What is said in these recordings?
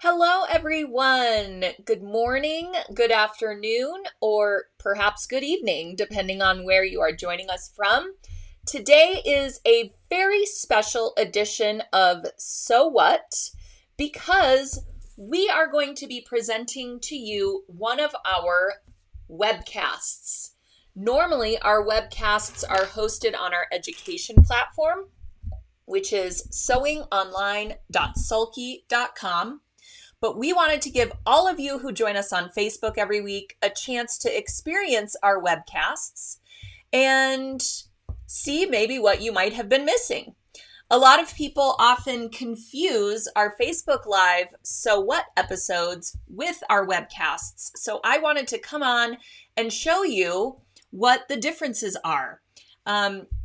Hello, everyone. Good morning, good afternoon, or perhaps good evening, depending on where you are joining us from. Today is a very special edition of So What, because we are going to be presenting to you one of our webcasts. Normally, our webcasts are hosted on our education platform, which is sewingonline.sulky.com. But we wanted to give all of you who join us on Facebook every week a chance to experience our webcasts and see maybe what you might have been missing. A lot of people often confuse our Facebook Live So What episodes with our webcasts. So I wanted to come on and show you what the differences are.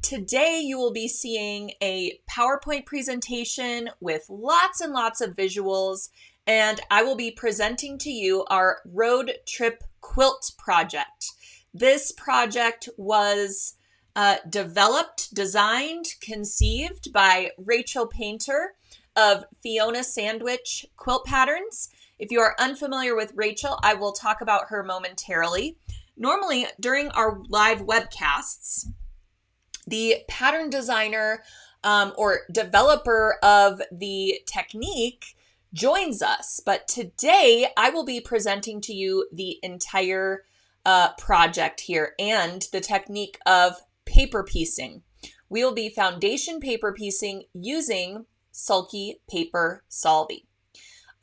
Today you will be seeing a PowerPoint presentation with lots and lots of visuals, and I will be presenting to you our Road Trip Quilt project. This project was developed, designed, conceived by Rachael Painter of Fiona Sandwich Quilt Patterns. If you are unfamiliar with Rachael, I will talk about her momentarily. Normally, during our live webcasts, the pattern designer or developer of the technique joins us. But today I will be presenting to you the entire project here and the technique of paper piecing. We will be foundation paper piecing using Sulky Paper Solvy.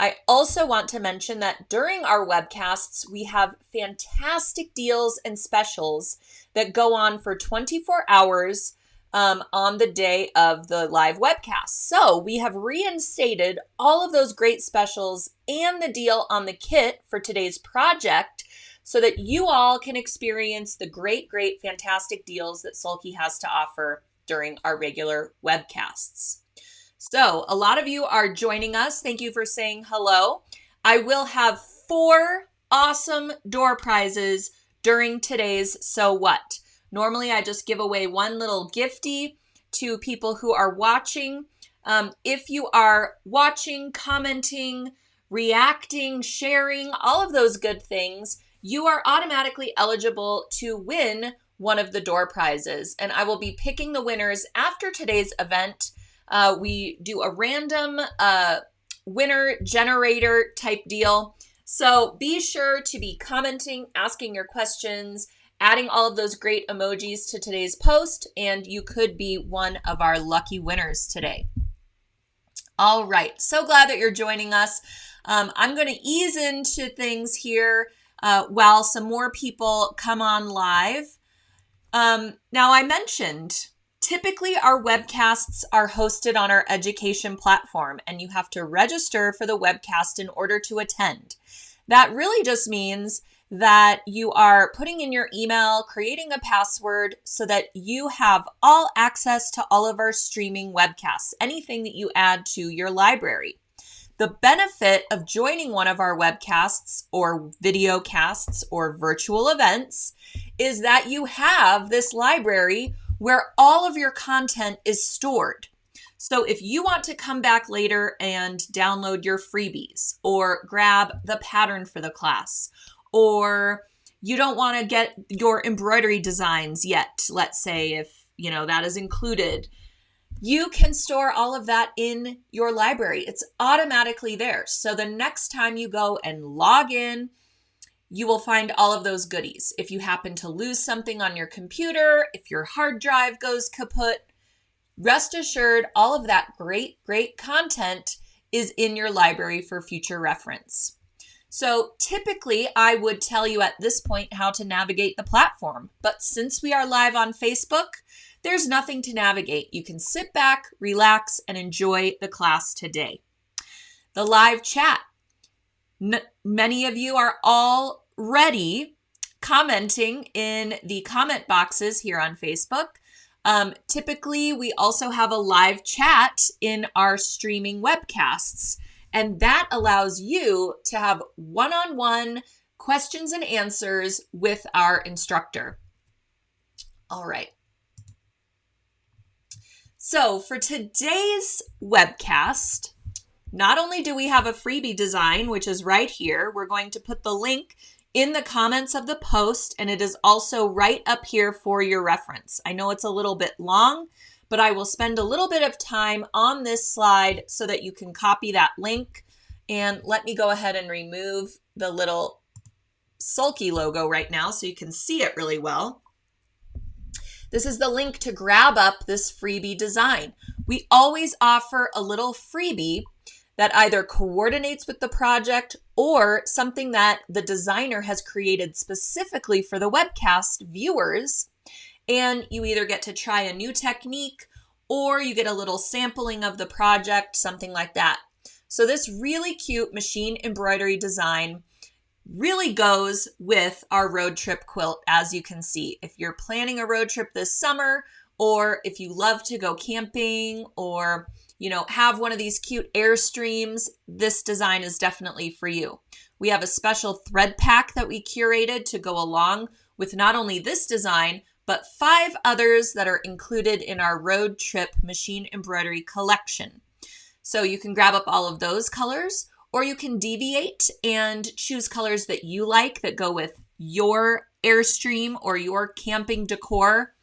I also want to mention that during our webcasts, we have fantastic deals and specials that go on for 24 hours on the day of the live webcast. So we have reinstated all of those great specials and the deal on the kit for today's project so that you all can experience the great, fantastic deals that Sulky has to offer during our regular webcasts. So a lot of you are joining us. Thank you for saying hello. I will have 4 awesome door prizes during today's So What. Normally, I just give away one little gifty to people who are watching. If you are watching, commenting, reacting, sharing, all of those good things, you are automatically eligible to win one of the door prizes. And I will be picking the winners after today's event. We do a random winner generator type deal. So be sure to be commenting, asking your questions, adding all of those great emojis to today's post, and you could be one of our lucky winners today. All right, so glad that you're joining us. I'm going to ease into things here while some more people come on live. Now, I mentioned typically our webcasts are hosted on our education platform, and you have to register for the webcast in order to attend. That really just means that you are putting in your email, creating a password so that you have all access to all of our streaming webcasts, anything that you add to your library. The benefit of joining one of our webcasts or videocasts or virtual events is that you have this library where all of your content is stored. So if you want to come back later and download your freebies or grab the pattern for the class, or you don't want to get your embroidery designs yet, let's say if that is included, you can store all of that in your library. It's automatically there. So the next time you go and log in, you will find all of those goodies. If you happen to lose something on your computer, if your hard drive goes kaput, rest assured all of that great content is in your library for future reference. So typically I would tell you at this point how to navigate the platform, but since we are live on Facebook, there's nothing to navigate. You can sit back, relax, and enjoy the class today. The live chat. Many of you are already commenting in the comment boxes here on Facebook. Typically, we also have a live chat in our streaming webcasts, and that allows you to have one-on-one questions and answers with our instructor. All right. So for today's webcast, not only do we have a freebie design, which is right here, we're going to put the link in the comments of the post, and it is also right up here for your reference. I know it's a little bit long, but I will spend a little bit of time on this slide so that you can copy that link. And let me go ahead and remove the little Sulky logo right now so you can see it really well. This is the link to grab up this freebie design. We always offer a little freebie that either coordinates with the project or something that the designer has created specifically for the webcast viewers. And you either get to try a new technique or you get a little sampling of the project, something like that. So this really cute machine embroidery design really goes with our road trip quilt, as you can see. If you're planning a road trip this summer, or if you love to go camping, or have one of these cute Airstreams, this design is definitely for you. We have a special thread pack that we curated to go along with not only this design, but 5 others that are included in our road trip machine embroidery collection. So you can grab up all of those colors, or you can deviate and choose colors that you like that go with your Airstream or your camping decor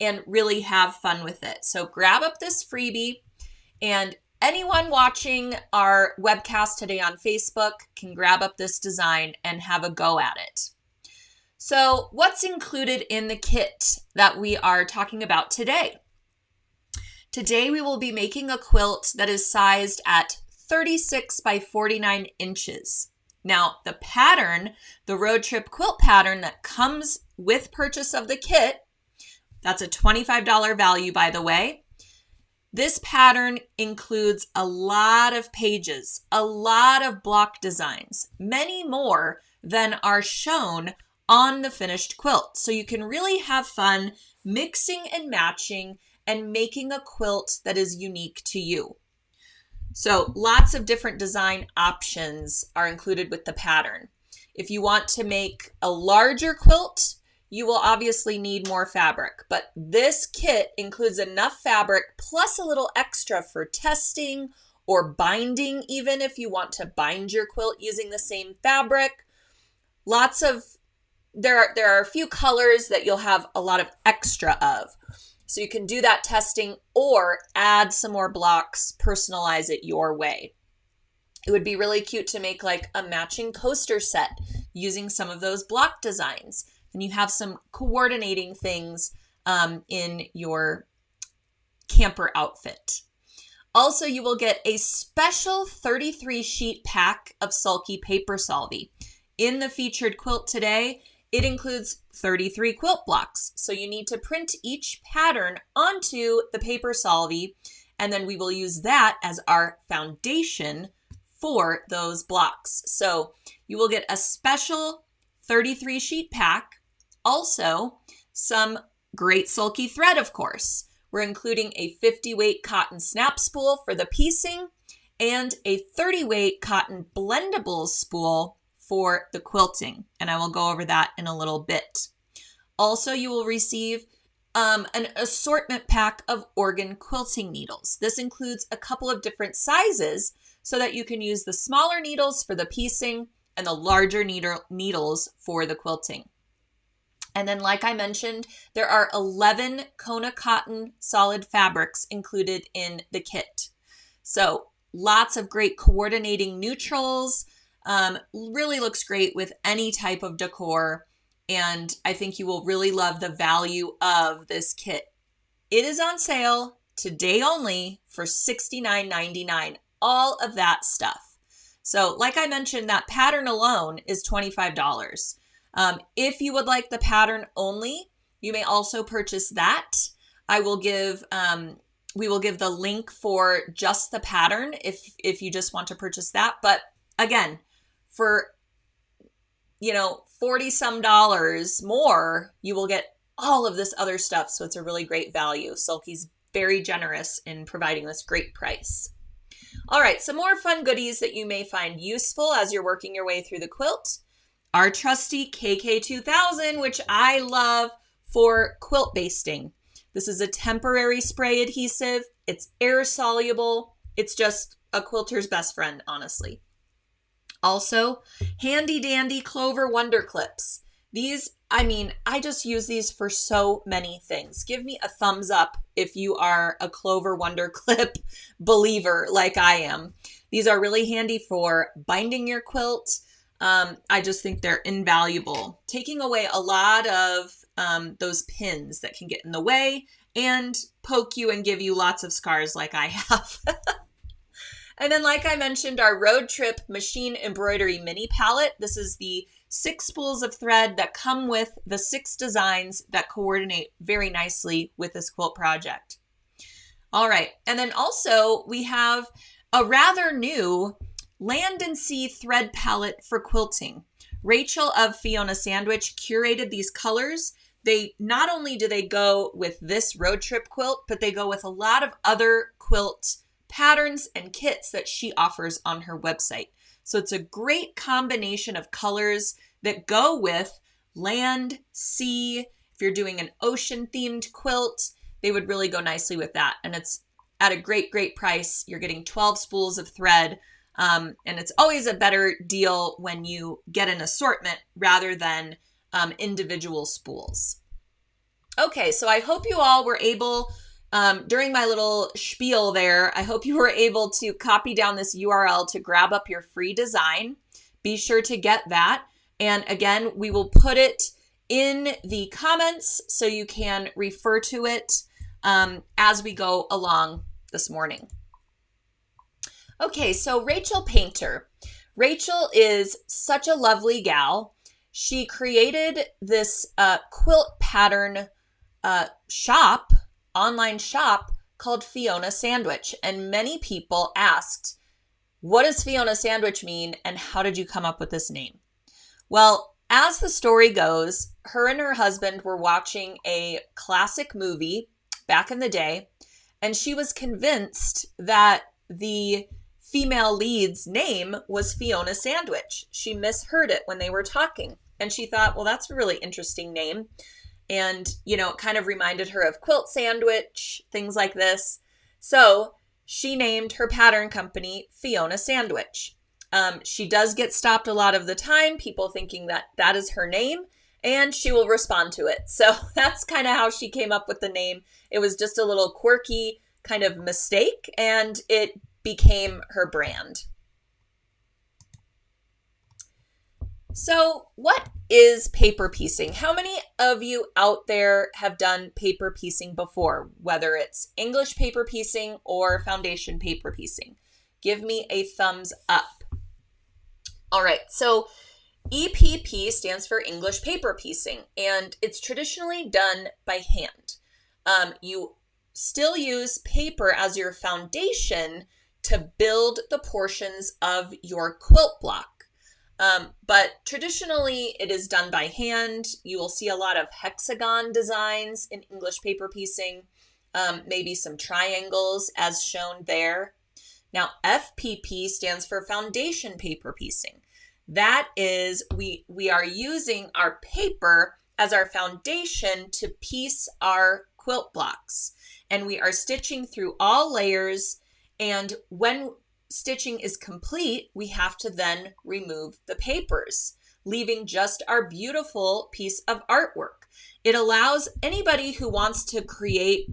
and really have fun with it. So grab up this freebie, and anyone watching our webcast today on Facebook can grab up this design and have a go at it. So what's included in the kit that we are talking about today? Today we will be making a quilt that is sized at 36 by 49 inches. Now, the pattern, the road trip quilt pattern that comes with purchase of the kit, that's a $25 value, by the way. This pattern includes a lot of pages, a lot of block designs, many more than are shown on the finished quilt. So you can really have fun mixing and matching and making a quilt that is unique to you. So lots of different design options are included with the pattern. If you want to make a larger quilt, you will obviously need more fabric, but this kit includes enough fabric plus a little extra for testing or binding, even if you want to bind your quilt using the same fabric. There are a few colors that you'll have a lot of extra of. So you can do that testing or add some more blocks, personalize it your way. It would be really cute to make like a matching coaster set using some of those block designs. And you have some coordinating things in your camper outfit. Also, you will get a special 33 sheet pack of Sulky Paper Solvy. In the featured quilt today, it includes 33 quilt blocks. So you need to print each pattern onto the paper Solvy, and then we will use that as our foundation for those blocks. So you will get a special 33 sheet pack. Also, some great Sulky thread, of course. We're including a 50 weight cotton snap spool for the piecing and a 30 weight cotton blendable spool for the quilting, and I will go over that in a little bit. Also, you will receive an assortment pack of organ quilting needles. This includes a couple of different sizes so that you can use the smaller needles for the piecing and the larger needles for the quilting. And then, like I mentioned, there are 11 Kona cotton solid fabrics included in the kit. So lots of great coordinating neutrals. Really looks great with any type of decor, and I think you will really love the value of this kit. It is on sale today only for $69.99, all of that stuff. So like I mentioned, that pattern alone is $25. If you would like the pattern only, you may also purchase that. We will give the link for just the pattern if you just want to purchase that. But again, for $40 some more, you will get all of this other stuff. So it's a really great value. Sulky's very generous in providing this great price. All right, some more fun goodies that you may find useful as you're working your way through the quilt. Our trusty KK2000, which I love for quilt basting. This is a temporary spray adhesive. It's air soluble. It's just a quilter's best friend, honestly. Also, handy dandy Clover Wonder Clips. These, I just use these for so many things. Give me a thumbs up if you are a Clover Wonder Clip believer like I am. These are really handy for binding your quilt. I just think they're invaluable, taking away a lot of those pins that can get in the way and poke you and give you lots of scars like I have. And then, like I mentioned, our Road Trip Machine Embroidery Mini Palette. This is the 6 spools of thread that come with the 6 designs that coordinate very nicely with this quilt project. All right, and then also we have a rather new Land and Sea thread palette for quilting. Rachael of Fiona Sandwich curated these colors. They not only do they go with this road trip quilt, but they go with a lot of other quilt patterns and kits that she offers on her website. So it's a great combination of colors that go with land, sea. If you're doing an ocean themed quilt, they would really go nicely with that. And it's at a great, great price. You're getting 12 spools of thread. And it's always a better deal when you get an assortment rather than individual spools. Okay, so I hope you all were able, during my little spiel there, I hope you were able to copy down this URL to grab up your free design. Be sure to get that. And again, we will put it in the comments so you can refer to it as we go along this morning. Okay, so Rachael Painter. Rachael is such a lovely gal. She created this quilt pattern online shop called Fiona Sandwich. And many people asked, what does Fiona Sandwich mean and how did you come up with this name? Well, as the story goes, her and her husband were watching a classic movie back in the day, and she was convinced that the female lead's name was Fiona Sandwich. She misheard it when they were talking, and she thought, well, that's a really interesting name. And, it kind of reminded her of quilt sandwich, things like this. So she named her pattern company Fiona Sandwich. She does get stopped a lot of the time, people thinking that that is her name, and she will respond to it. So that's kind of how she came up with the name. It was just a little quirky kind of mistake, and it became her brand. So what is paper piecing? How many of you out there have done paper piecing before, whether it's English paper piecing or foundation paper piecing? Give me a thumbs up. All right, so EPP stands for English paper piecing, and it's traditionally done by hand. You still use paper as your foundation to build the portions of your quilt block. But traditionally it is done by hand. You will see a lot of hexagon designs in English paper piecing, maybe some triangles as shown there. Now FPP stands for foundation paper piecing. That is, we are using our paper as our foundation to piece our quilt blocks, and we are stitching through all layers, and when stitching is complete, we have to then remove the papers, leaving just our beautiful piece of artwork. It allows anybody who wants to create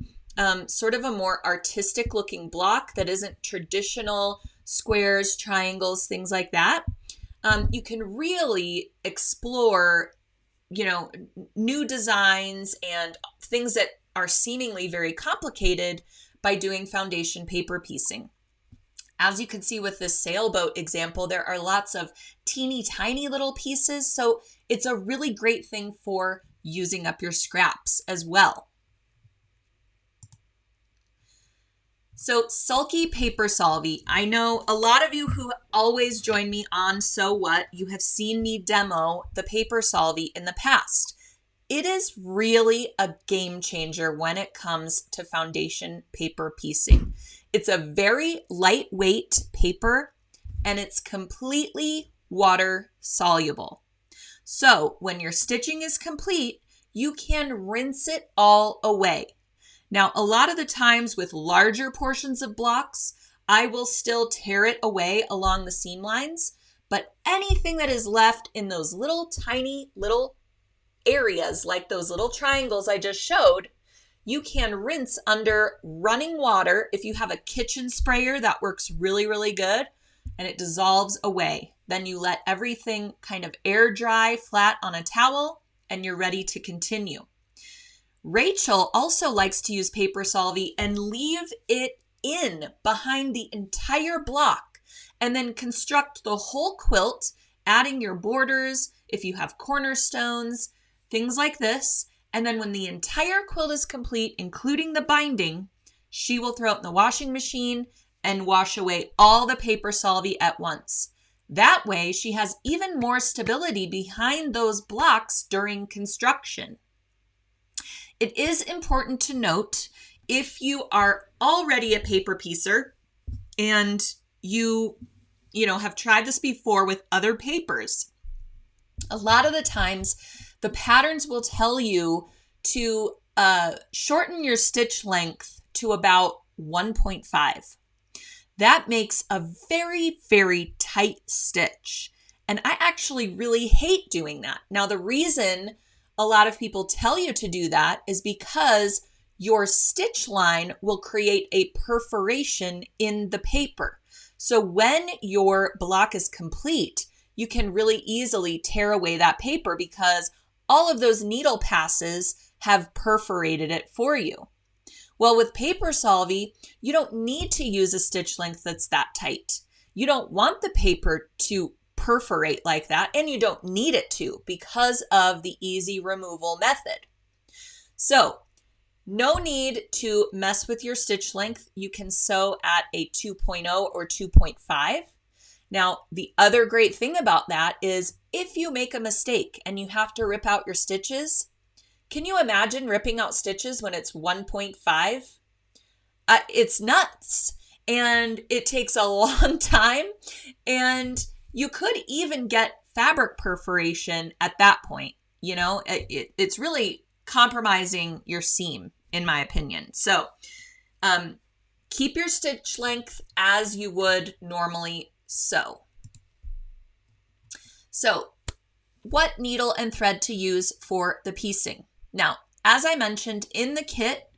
sort of a more artistic looking block that isn't traditional squares, triangles, things like that. You can really explore, new designs and things that are seemingly very complicated by doing foundation paper piecing. As you can see with this sailboat example, there are lots of teeny tiny little pieces, so it's a really great thing for using up your scraps as well. So Sulky Paper Solvy. I know a lot of you who always join me on So What, you have seen me demo the Paper Solvy in the past. It is really a game changer when it comes to foundation paper piecing. It's a very lightweight paper and it's completely water soluble. So when your stitching is complete, you can rinse it all away. Now, a lot of the times with larger portions of blocks, I will still tear it away along the seam lines, but anything that is left in those little tiny little areas, like those little triangles I just showed, you can rinse under running water. If you have a kitchen sprayer, that works really, really good, and it dissolves away. Then you let everything kind of air dry flat on a towel, and you're ready to continue. Rachael also likes to use Faber-Solvi and leave it in behind the entire block, and then construct the whole quilt, adding your borders, if you have cornerstones, things like this. And then when the entire quilt is complete, including the binding, she will throw it in the washing machine and wash away all the Faber-Solvi at once. That way, she has even more stability behind those blocks during construction. It is important to note, if you are already a paper piecer and you have tried this before with other papers, a lot of the times the patterns will tell you to shorten your stitch length to about 1.5. That makes a very, very tight stitch. And I actually really hate doing that. Now, the reason a lot of people tell you to do that is because your stitch line will create a perforation in the paper. So when your block is complete, you can really easily tear away that paper because all of those needle passes have perforated it for you. Well, with Faber-Solvi, you don't need to use a stitch length that's that tight. You don't want the paper to perforate like that, and you don't need it to because of the easy removal method. So, no need to mess with your stitch length. You can sew at a 2.0 or 2.5. Now, the other great thing about that is if you make a mistake and you have to rip out your stitches, can you imagine ripping out stitches when it's 1.5? It's nuts, and it takes a long time, and you could even get fabric perforation at that point. It's really compromising your seam, in my opinion. So keep your stitch length as you would normally sew. So what needle and thread to use for the piecing? Now, as I mentioned in the kit,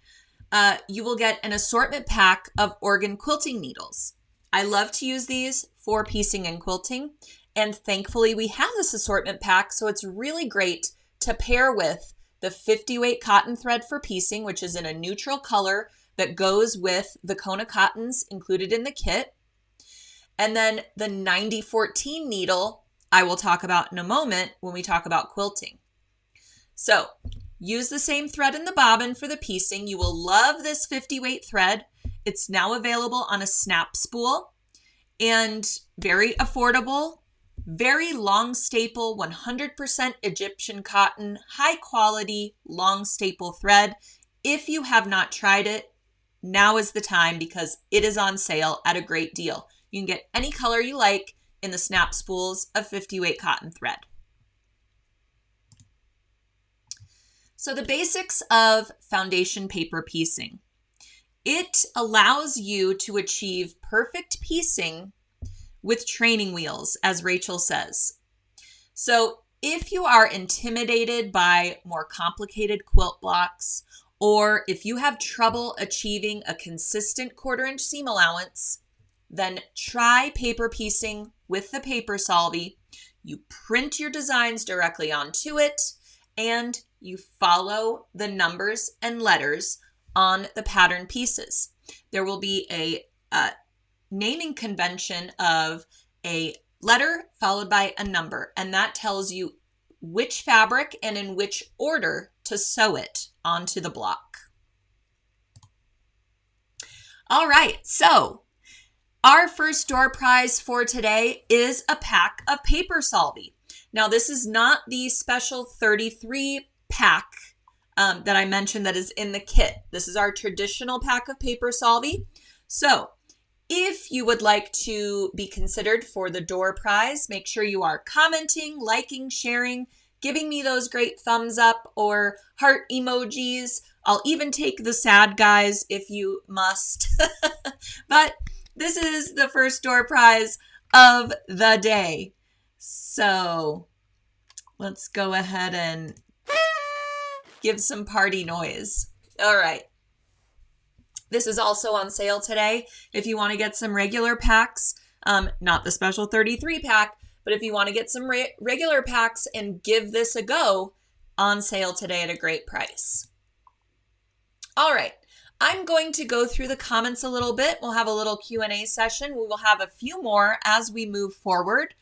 you will get an assortment pack of organ quilting needles. I love to use these for piecing and quilting, and thankfully we have this assortment pack, so it's really great to pair with the 50 weight cotton thread for piecing, which is in a neutral color that goes with the Kona cottons included in the kit, and then the 9014 needle I will talk about in a moment when we talk about quilting. So use the same thread in the bobbin for the piecing. You will love this 50 weight thread. It's now available on a snap spool and very affordable, very long staple, 100% Egyptian cotton, high quality, long staple thread. If you have not tried it, now is the time because it is on sale at a great deal. You can get any color you like in the snap spools of 50 weight cotton thread. So the basics of foundation paper piecing. It allows you to achieve perfect piecing with training wheels, as Rachael says. So if you are intimidated by more complicated quilt blocks, or if you have trouble achieving a consistent 1/4 inch seam allowance, then try paper piecing with the Faber-Solvi. You print your designs directly onto it, and you follow the numbers and letters on the pattern pieces. There will be a naming convention of a letter followed by a number, and that tells you which fabric and in which order to sew it onto the block. All right, so our first door prize for today is a pack of Faber-Solvi. Now, this is not the special 33 pack that I mentioned that is in the kit. This is our traditional pack of Faber-Solvi. So if you would like to be considered for the door prize, make sure you are commenting, liking, sharing, giving me those great thumbs up or heart emojis. I'll even take the sad guys if you must. But This is the first door prize of the day. So let's go ahead and give some party noise. All right. This is also on sale today. If you want to get some regular packs, not the special 33 pack, but if you want to get some regular packs and give this a go, on sale today at a great price. All right. I'm going to go through the comments a little bit. We'll have a little Q&A session. We will have a few more as we move forward.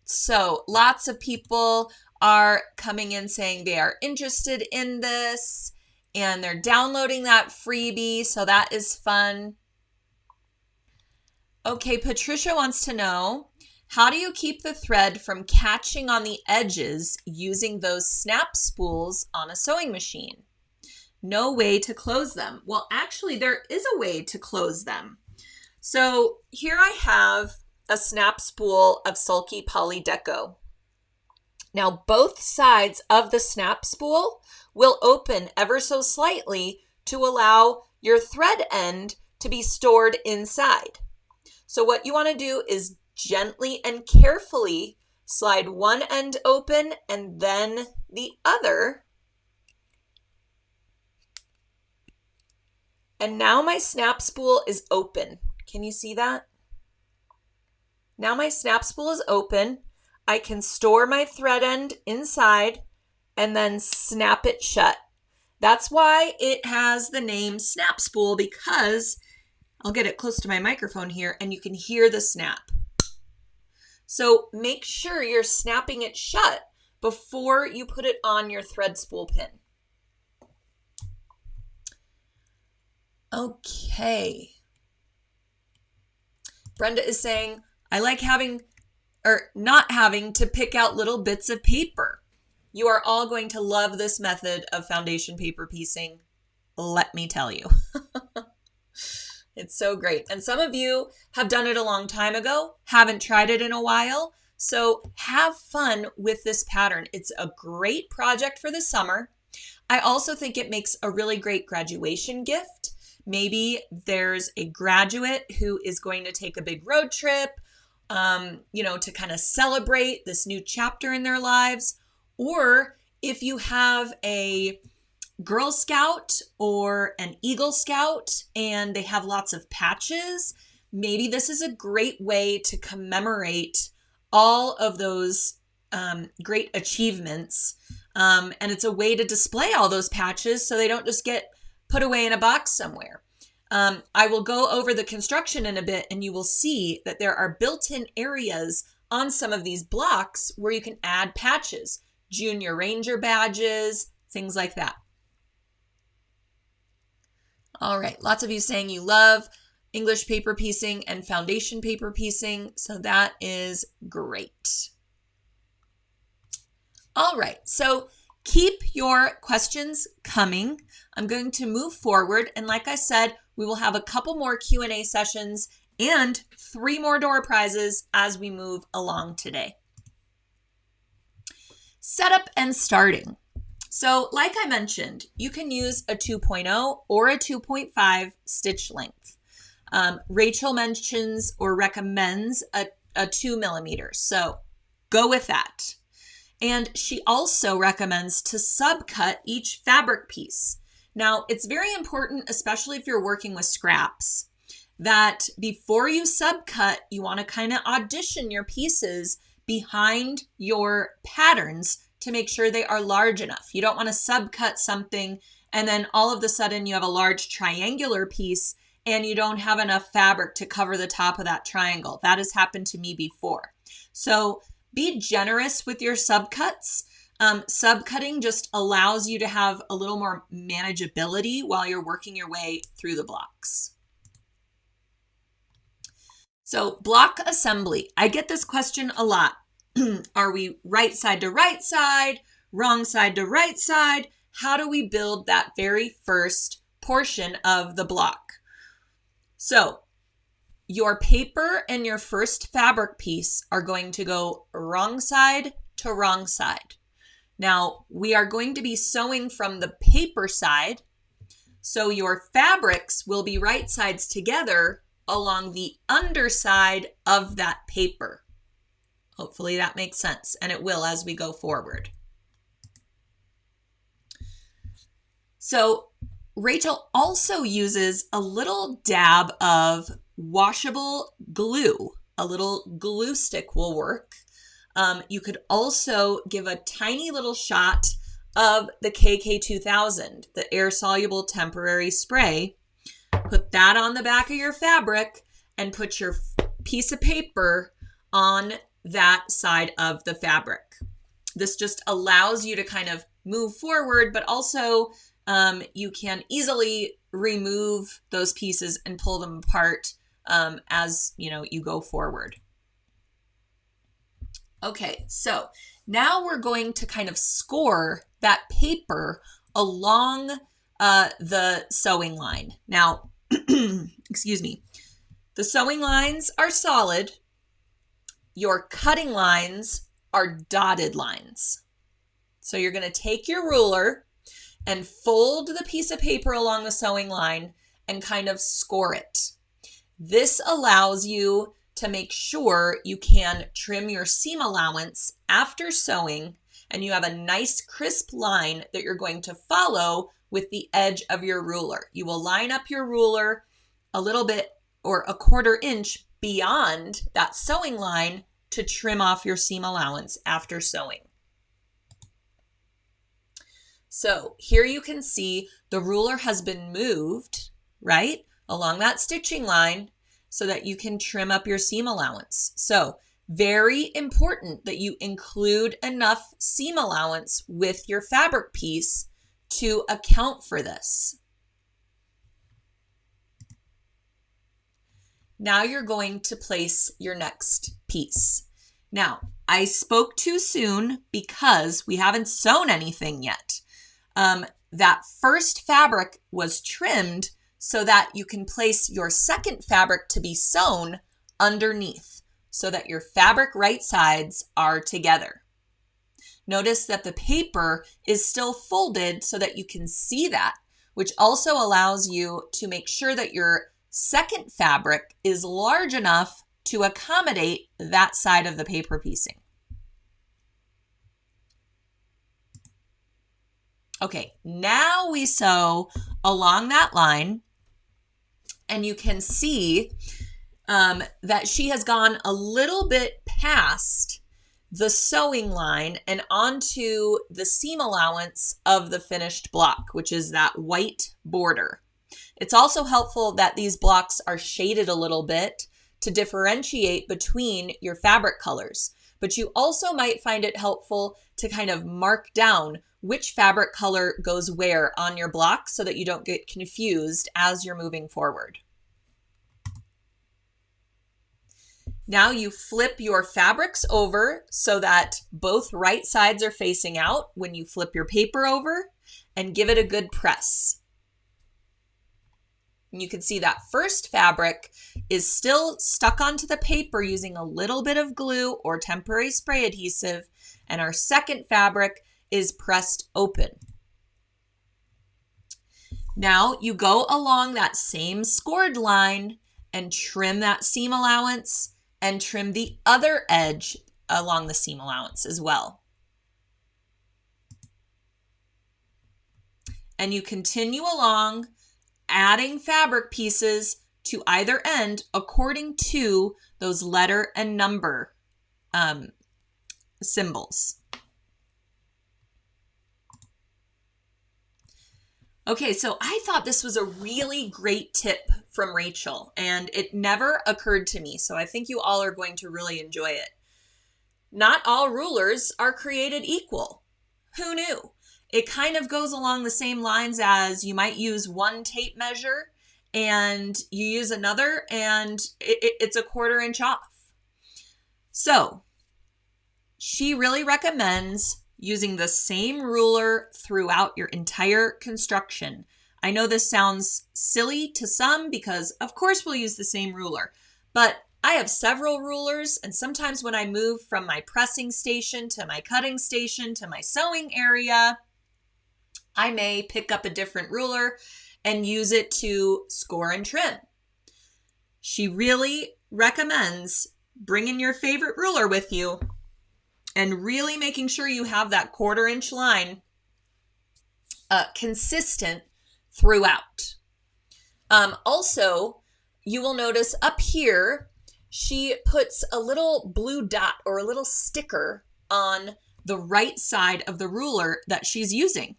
So lots of people are coming in saying they are interested in this and they're downloading that freebie. So that is fun. Okay, Patricia wants to know, how do you keep the thread from catching on the edges using those snap spools on a sewing machine? No way to close them. Well, actually, there is a way to close them. So here I have a snap spool of Sulky Poly Deco. Now, both sides of the snap spool will open ever so slightly to allow your thread end to be stored inside. So what you want to do is gently and carefully slide one end open and then the other. And now my snap spool is open. Can you see that? Now my snap spool is open. I can store my thread end inside and then snap it shut. That's why it has the name snap spool, because I'll get it close to my microphone here and you can hear the snap. So make sure you're snapping it shut before you put it on your thread spool pin. Okay. Brenda is saying, I like not having to pick out little bits of paper. You are all going to love this method of foundation paper piecing. Let me tell you. It's so great. And some of you have done it a long time ago, haven't tried it in a while. So have fun with this pattern. It's a great project for the summer. I also think it makes a really great graduation gift. Maybe there's a graduate who is going to take a big road trip, to kind of celebrate this new chapter in their lives. Or if you have a Girl Scout or an Eagle Scout and they have lots of patches, maybe this is a great way to commemorate all of those great achievements. And it's a way to display all those patches so they don't just get put away in a box somewhere. I will go over the construction in a bit and you will see that there are built-in areas on some of these blocks where you can add patches, Junior Ranger badges, things like that. All right, lots of you saying you love English paper piecing and foundation paper piecing, so that is great. All right, so keep your questions coming. I'm going to move forward, and like I said, we will have a couple more Q&A sessions and 3 more door prizes as we move along today. Setup and starting. So like I mentioned, you can use a 2.0 or a 2.5 stitch length. Rachael mentions or recommends a 2 millimeters, so go with that. And she also recommends to subcut each fabric piece. Now, it's very important, especially if you're working with scraps, that before you subcut, you want to kind of audition your pieces behind your patterns to make sure they are large enough. You don't want to subcut something and then all of a sudden you have a large triangular piece and you don't have enough fabric to cover the top of that triangle. That has happened to me before. So be generous with your subcuts. Subcutting just allows you to have a little more manageability while you're working your way through the blocks. So block assembly. I get this question a lot. Are we right side to right side, wrong side to right side? How do we build that very first portion of the block? So your paper and your first fabric piece are going to go wrong side to wrong side. Now, we are going to be sewing from the paper side, so your fabrics will be right sides together along the underside of that paper. Hopefully that makes sense, and it will as we go forward. So Rachael also uses a little dab of washable glue. A little glue stick will work. You could also give a tiny little shot of the KK2000, the air-soluble temporary spray. Put that on the back of your fabric and put your piece of paper on that side of the fabric. This just allows you to kind of move forward, but also you can easily remove those pieces and pull them apart as you go forward. Okay, so now we're going to kind of score that paper along the sewing line. Now, excuse me, the sewing lines are solid. Your cutting lines are dotted lines. So you're going to take your ruler and fold the piece of paper along the sewing line and kind of score it. This allows you to make sure you can trim your seam allowance after sewing, and you have a nice crisp line that you're going to follow with the edge of your ruler. You will line up your ruler a little bit or a 1/4 inch beyond that sewing line to trim off your seam allowance after sewing. So here you can see the ruler has been moved, right, along that stitching line so that you can trim up your seam allowance. So very important that you include enough seam allowance with your fabric piece to account for this. Now you're going to place your next piece. Now, I spoke too soon because we haven't sewn anything yet. That first fabric was trimmed so that you can place your second fabric to be sewn underneath so that your fabric right sides are together. Notice that the paper is still folded so that you can see that, which also allows you to make sure that your second fabric is large enough to accommodate that side of the paper piecing. Okay, now we sew along that line, and you can see that she has gone a little bit past the sewing line and onto the seam allowance of the finished block, which is that white border. It's also helpful that these blocks are shaded a little bit to differentiate between your fabric colors, but you also might find it helpful to kind of mark down which fabric color goes where on your block so that you don't get confused as you're moving forward. Now you flip your fabrics over so that both right sides are facing out when you flip your paper over, and give it a good press. And you can see that first fabric is still stuck onto the paper using a little bit of glue or temporary spray adhesive, and our second fabric is pressed open. Now you go along that same scored line and trim that seam allowance and trim the other edge along the seam allowance as well. And you continue along, adding fabric pieces to either end according to those letter and number symbols. Okay, so I thought this was a really great tip from Rachael, and it never occurred to me, so I think you all are going to really enjoy it. Not all rulers are created equal. Who knew? It kind of goes along the same lines as you might use one tape measure and you use another and it's a 1/4 inch off. So she really recommends using the same ruler throughout your entire construction. I know this sounds silly to some because of course we'll use the same ruler, but I have several rulers, and sometimes when I move from my pressing station to my cutting station to my sewing area, I may pick up a different ruler and use it to score and trim. she really recommends bringing your favorite ruler with you and really making sure you have that 1/4 inch line consistent throughout. Also, you will notice up here, she puts a little blue dot or a little sticker on the right side of the ruler that she's using,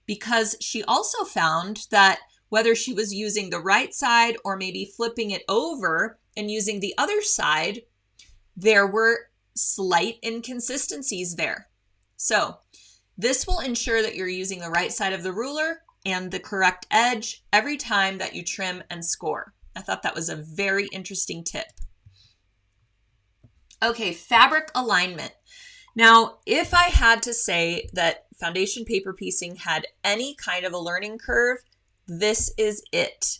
because she also found that whether she was using the right side or maybe flipping it over and using the other side, there were slight inconsistencies there. So this will ensure that you're using the right side of the ruler and the correct edge every time that you trim and score. I thought that was a very interesting tip. Okay, fabric alignment. Now, if I had to say that foundation paper piecing had any kind of a learning curve, this is it.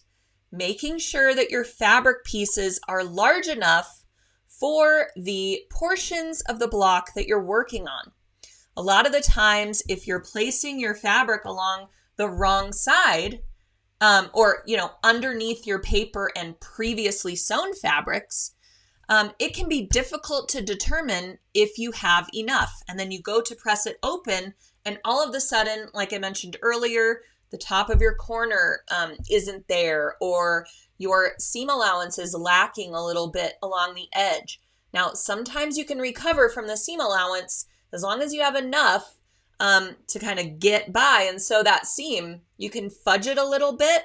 Making sure that your fabric pieces are large enough for the portions of the block that you're working on. A lot of the times, if you're placing your fabric along the wrong side, or underneath your paper and previously sewn fabrics, it can be difficult to determine if you have enough. And then you go to press it open, and all of a sudden, like I mentioned earlier, the top of your corner isn't there, or your seam allowance is lacking a little bit along the edge. Now, sometimes you can recover from the seam allowance as long as you have enough to kind of get by and sew that seam. You can fudge it a little bit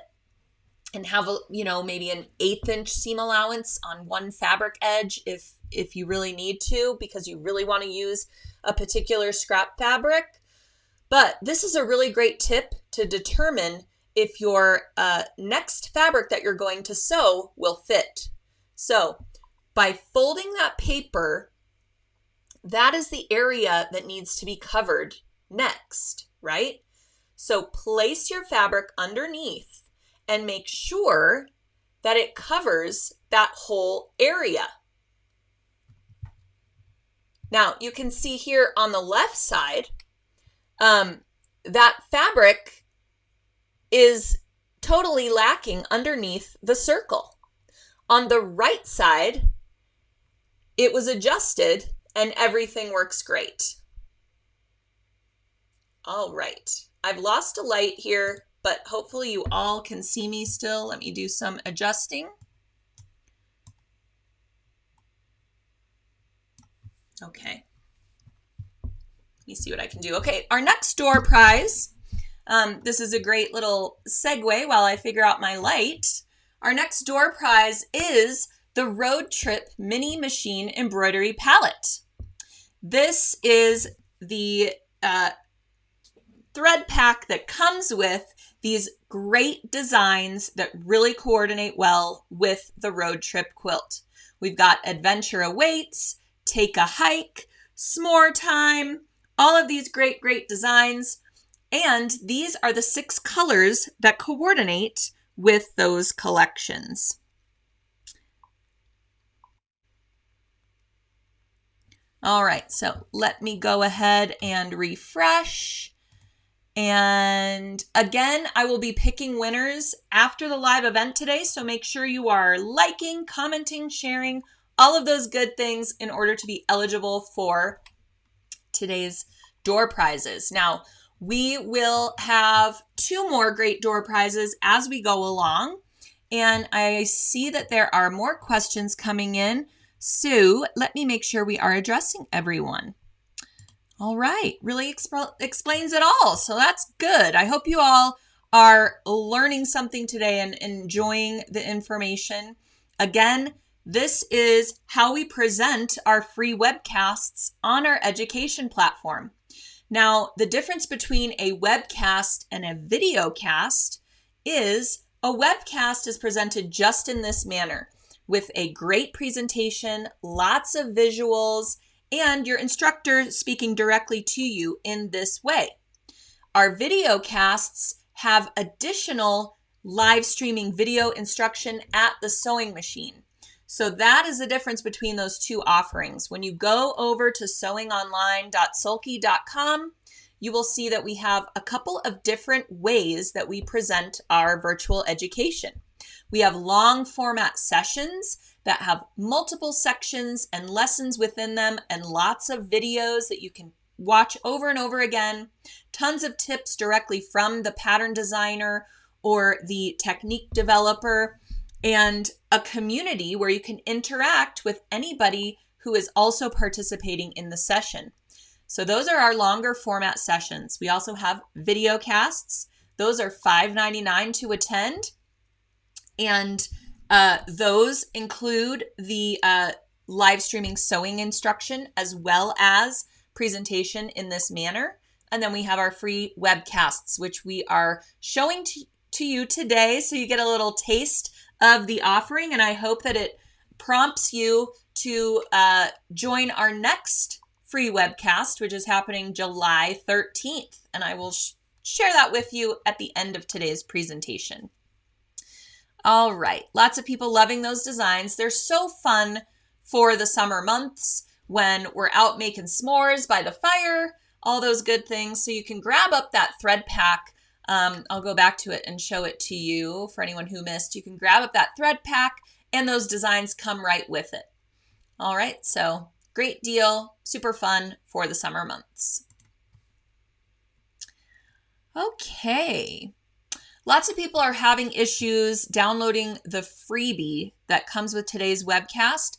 and have maybe an 1/8 inch seam allowance on one fabric edge if you really need to, because you really want to use a particular scrap fabric. But this is a really great tip to determine if your next fabric that you're going to sew will fit. So by folding that paper, that is the area that needs to be covered next, right? So place your fabric underneath and make sure that it covers that whole area. Now, you can see here on the left side, that fabric is totally lacking underneath the circle. On the right side, it was adjusted and everything works great. All right, I've lost a light here, but hopefully you all can see me still. Let me do some adjusting. Okay. Let me see what I can do. Okay, our next door prize. This is a great little segue while I figure out my light. Our next door prize is the Road Trip Mini Machine Embroidery Palette. This is the thread pack that comes with these great designs that really coordinate well with the Road Trip Quilt. We've got Adventure Awaits, Take a Hike, S'more Time, all of these great designs. And these are the 6 colors that coordinate with those collections. All right, so let me go ahead and refresh. And again, I will be picking winners after the live event today, so make sure you are liking, commenting, sharing, all of those good things in order to be eligible for today's door prizes. Now, we will have 2 more great door prizes as we go along, and I see that there are more questions coming in, so let me make sure we are addressing everyone. All right, really explains it all, so that's good. I hope you all are learning something today and enjoying the information. Again, this is how we present our free webcasts on our education platform. Now, the difference between a webcast and a videocast is a webcast is presented just in this manner with a great presentation, lots of visuals, and your instructor speaking directly to you in this way. Our videocasts have additional live streaming video instruction at the sewing machine. So that is the difference between those 2 offerings. When you go over to sewingonline.sulky.com, you will see that we have a couple of different ways that we present our virtual education. We have long format sessions that have multiple sections and lessons within them and lots of videos that you can watch over and over again. Tons of tips directly from the pattern designer or the technique developer, and a community where you can interact with anybody who is also participating in the session. So those are our longer format sessions. We also have videocasts. Those are $5.99 to attend. And those include the live streaming sewing instruction as well as presentation in this manner. And then we have our free webcasts, which we are showing to you today. So you get a little taste of the offering. And I hope that it prompts you to join our next free webcast, which is happening July 13th. And I will share that with you at the end of today's presentation. All right, lots of people loving those designs. They're so fun for the summer months when we're out making s'mores by the fire, all those good things. So you can grab up that thread pack. I'll go back to it and show it to you for anyone who missed. You can grab up that thread pack and those designs come right with it. All right, so great deal, super fun for the summer months. Okay. Lots of people are having issues downloading the freebie that comes with today's webcast.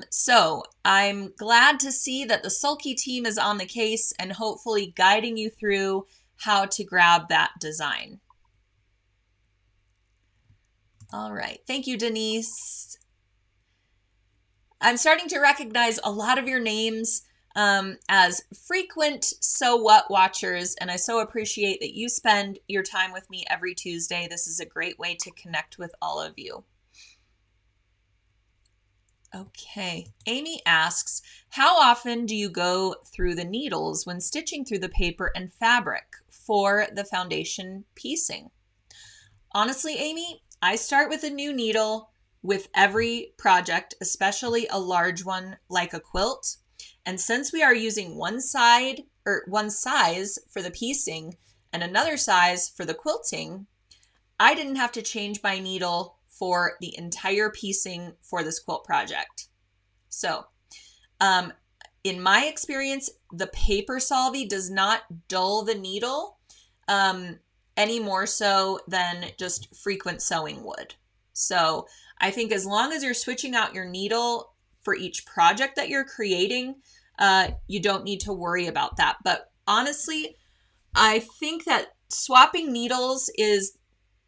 So I'm glad to see that the Sulky team is on the case and hopefully guiding you through how to grab that design. All right. Thank you, Denise. I'm starting to recognize a lot of your names as frequent So What watchers, and I so appreciate that you spend your time with me every Tuesday. This is a great way to connect with all of you. Okay, Amy asks, how often do you go through the needles when stitching through the paper and fabric for the foundation piecing? Honestly, Amy, I start with a new needle with every project, especially a large one like a quilt. And since we are using one size for the piecing and another size for the quilting, I didn't have to change my needle for the entire piecing for this quilt project. So, in my experience, the Faber-Solvi does not dull the needle any more so than just frequent sewing would. So I think as long as you're switching out your needle for each project that you're creating, you don't need to worry about that. But honestly, I think that swapping needles is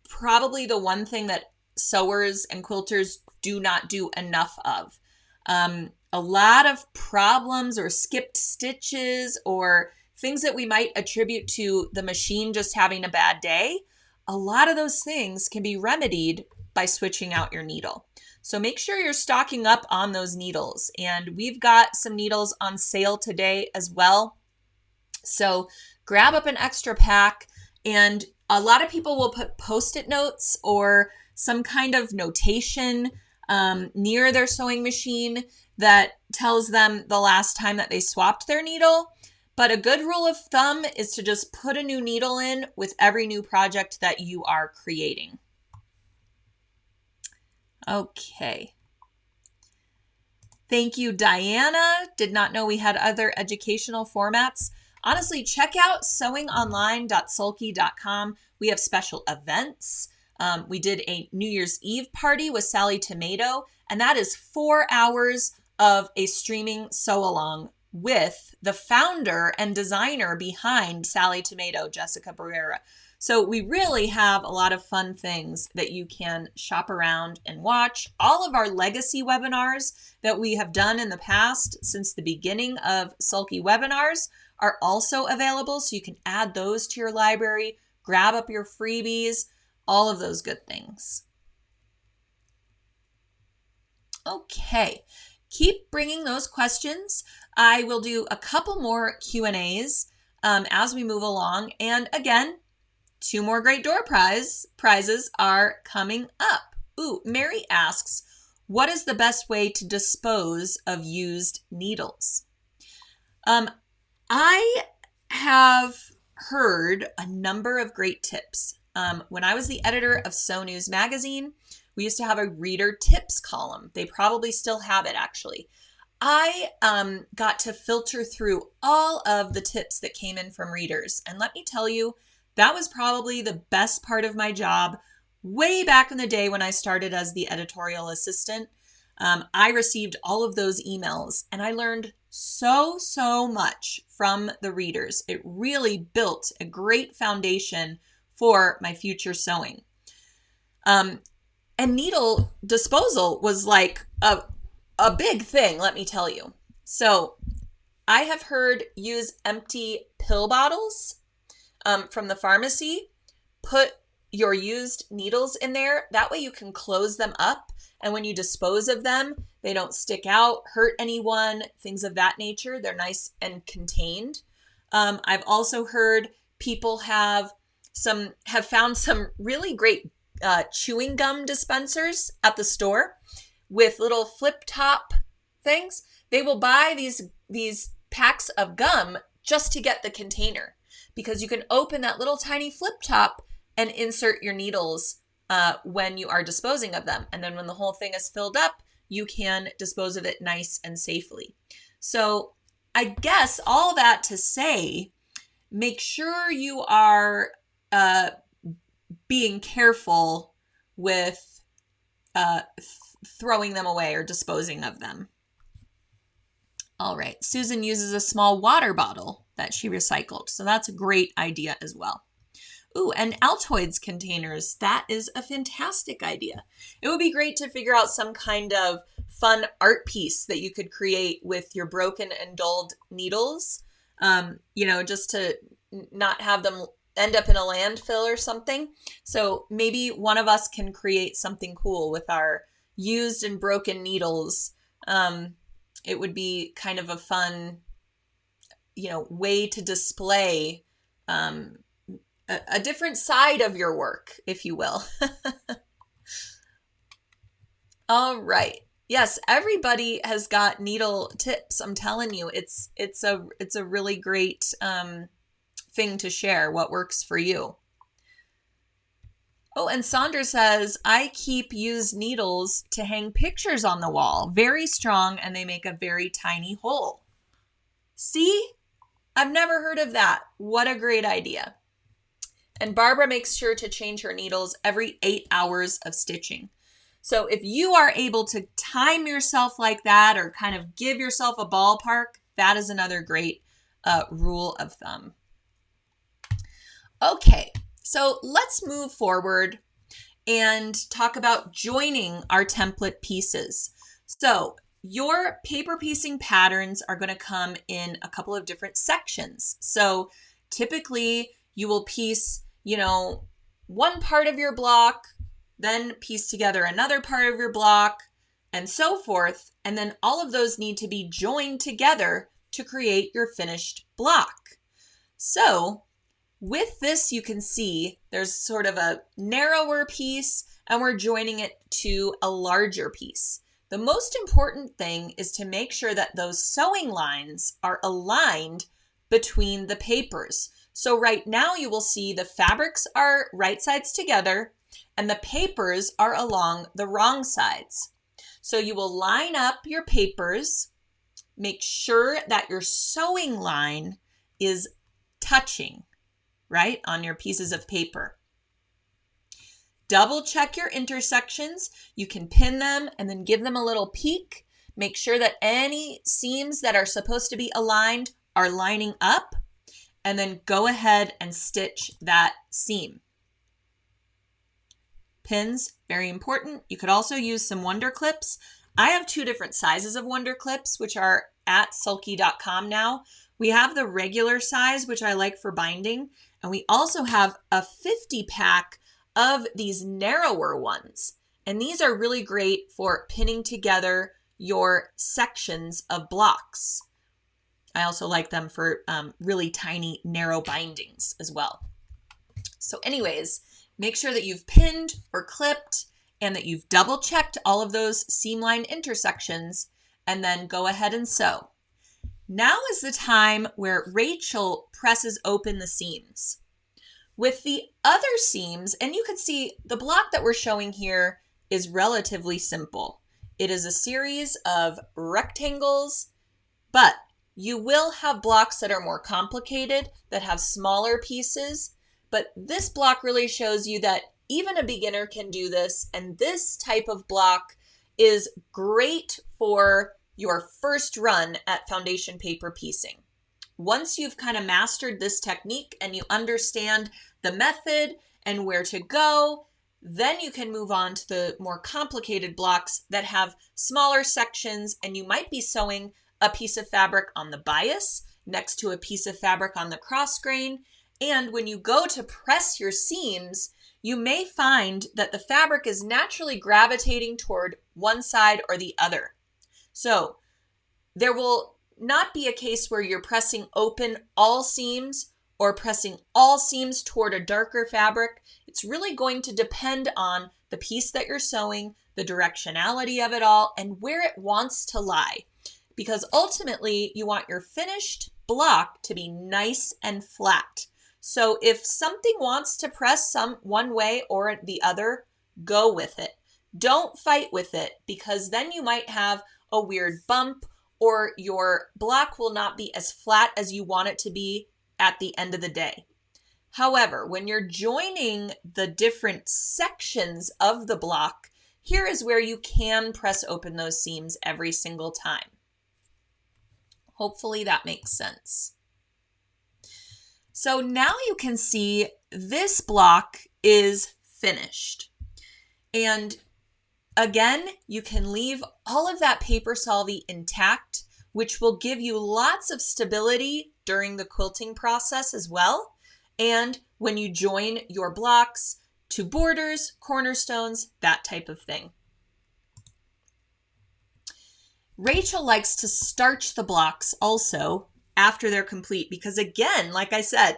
probably the one thing that sewers and quilters do not do enough of. A lot of problems or skipped stitches or things that we might attribute to the machine just having a bad day, a lot of those things can be remedied by switching out your needle. So make sure you're stocking up on those needles. And we've got some needles on sale today as well. So grab up an extra pack, and a lot of people will put Post-it notes or some kind of notation near their sewing machine that tells them the last time that they swapped their needle. But a good rule of thumb is to just put a new needle in with every new project that you are creating. Okay. Thank you, Diana. Did not know we had other educational formats. Honestly, check out sewingonline.sulky.com. We have special events. We did a New Year's Eve party with Sally Tomato, and that is 4 hours of a streaming sew-along with the founder and designer behind Sally Tomato, Jessica Barrera. So we really have a lot of fun things that you can shop around and watch. All of our legacy webinars that we have done in the past since the beginning of Sulky webinars are also available. So you can add those to your library, grab up your freebies, all of those good things. Okay, keep bringing those questions. I will do a couple more Q&As as we move along. And again, 2 more great door prizes are coming up. Ooh, Mary asks, what is the best way to dispose of used needles? I have heard a number of great tips. When I was the editor of Sew News magazine, We used to have a reader tips column. They probably still have it, actually. I got to filter through all of the tips that came in from readers. And let me tell you, that was probably the best part of my job way back in the day when I started as the editorial assistant. I received all of those emails and I learned so much from the readers. It really built a great foundation for my future sewing. And needle disposal was like a big thing, let me tell you. So I have heard use empty pill bottles from the pharmacy. Put your used needles in there. That way you can close them up. And when you dispose of them, they don't stick out, hurt anyone, things of that nature. They're nice and contained. I've also heard people have found some really great chewing gum dispensers at the store with little flip top things. They will buy these packs of gum just to get the container, because you can open that little tiny flip top and insert your needles when you are disposing of them. And then when the whole thing is filled up, you can dispose of it nice and safely. So I guess all that to say, make sure you are being careful with throwing them away or disposing of them. All right, Susan uses a small water bottle that she recycled. So that's a great idea as well. Ooh, and Altoids containers. That is a fantastic idea. It would be great to figure out some kind of fun art piece that you could create with your broken and dulled needles, just to not have them end up in a landfill or something. So maybe one of us can create something cool with our used and broken needles. It would be kind of a fun, way to display a different side of your work, if you will. All right. Yes, everybody has got needle tips. I'm telling you, it's a really great thing to share, what works for you. Oh, and Sandra says, I keep used needles to hang pictures on the wall. Very strong, and they make a very tiny hole. See? I've never heard of that. What a great idea. And Barbara makes sure to change her needles every 8 hours of stitching. So if you are able to time yourself like that, or kind of give yourself a ballpark, that is another great rule of thumb. Okay, so let's move forward and talk about joining our template pieces. So your paper piecing patterns are going to come in a couple of different sections. So typically you will piece, one part of your block, then piece together another part of your block, and so forth. And then all of those need to be joined together to create your finished block. So with this, you can see there's sort of a narrower piece, and we're joining it to a larger piece. The most important thing is to make sure that those sewing lines are aligned between the papers. So right now you will see the fabrics are right sides together and the papers are along the wrong sides. So you will line up your papers, make sure that your sewing line is touching, right, on your pieces of paper. Double check your intersections. You can pin them and then give them a little peek. Make sure that any seams that are supposed to be aligned are lining up, and then go ahead and stitch that seam. Pins, very important. You could also use some Wonder Clips. I have 2 different sizes of Wonder Clips, which are at sulky.com now. We have the regular size, which I like for binding, and we also have a 50 pack of these narrower ones. And these are really great for pinning together your sections of blocks. I also like them for really tiny, narrow bindings as well. So anyways, make sure that you've pinned or clipped and that you've double checked all of those seam line intersections, and then go ahead and sew. Now is the time where Rachael presses open the seams. With the other seams, and you can see the block that we're showing here is relatively simple. It is a series of rectangles, but you will have blocks that are more complicated, that have smaller pieces, but this block really shows you that even a beginner can do this, and this type of block is great for your first run at foundation paper piecing. Once you've kind of mastered this technique and you understand the method and where to go, then you can move on to the more complicated blocks that have smaller sections, and you might be sewing a piece of fabric on the bias next to a piece of fabric on the cross grain. And when you go to press your seams, you may find that the fabric is naturally gravitating toward one side or the other. So there will not be a case where you're pressing open all seams or pressing all seams toward a darker fabric. It's really going to depend on the piece that you're sewing, the directionality of it all, and where it wants to lie. Because ultimately, you want your finished block to be nice and flat. So if something wants to press one way or the other, go with it. Don't fight with it, because then you might have a weird bump, or your block will not be as flat as you want it to be at the end of the day. However, when you're joining the different sections of the block, here is where you can press open those seams every single time. Hopefully that makes sense. So now you can see this block is finished. And again, you can leave all of that Faber-Solvi intact, which will give you lots of stability during the quilting process as well. And when you join your blocks to borders, cornerstones, that type of thing. Rachael likes to starch the blocks also after they're complete, because again, like I said,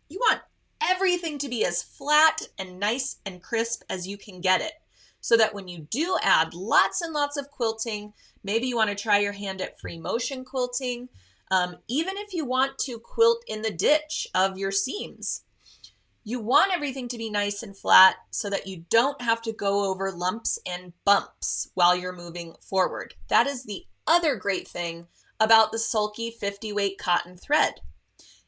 you want everything to be as flat and nice and crisp as you can get it, so that when you do add lots and lots of quilting, maybe you want to try your hand at free motion quilting, even if you want to quilt in the ditch of your seams. You want everything to be nice and flat so that you don't have to go over lumps and bumps while you're moving forward. That is the other great thing about the Sulky 50 weight cotton thread.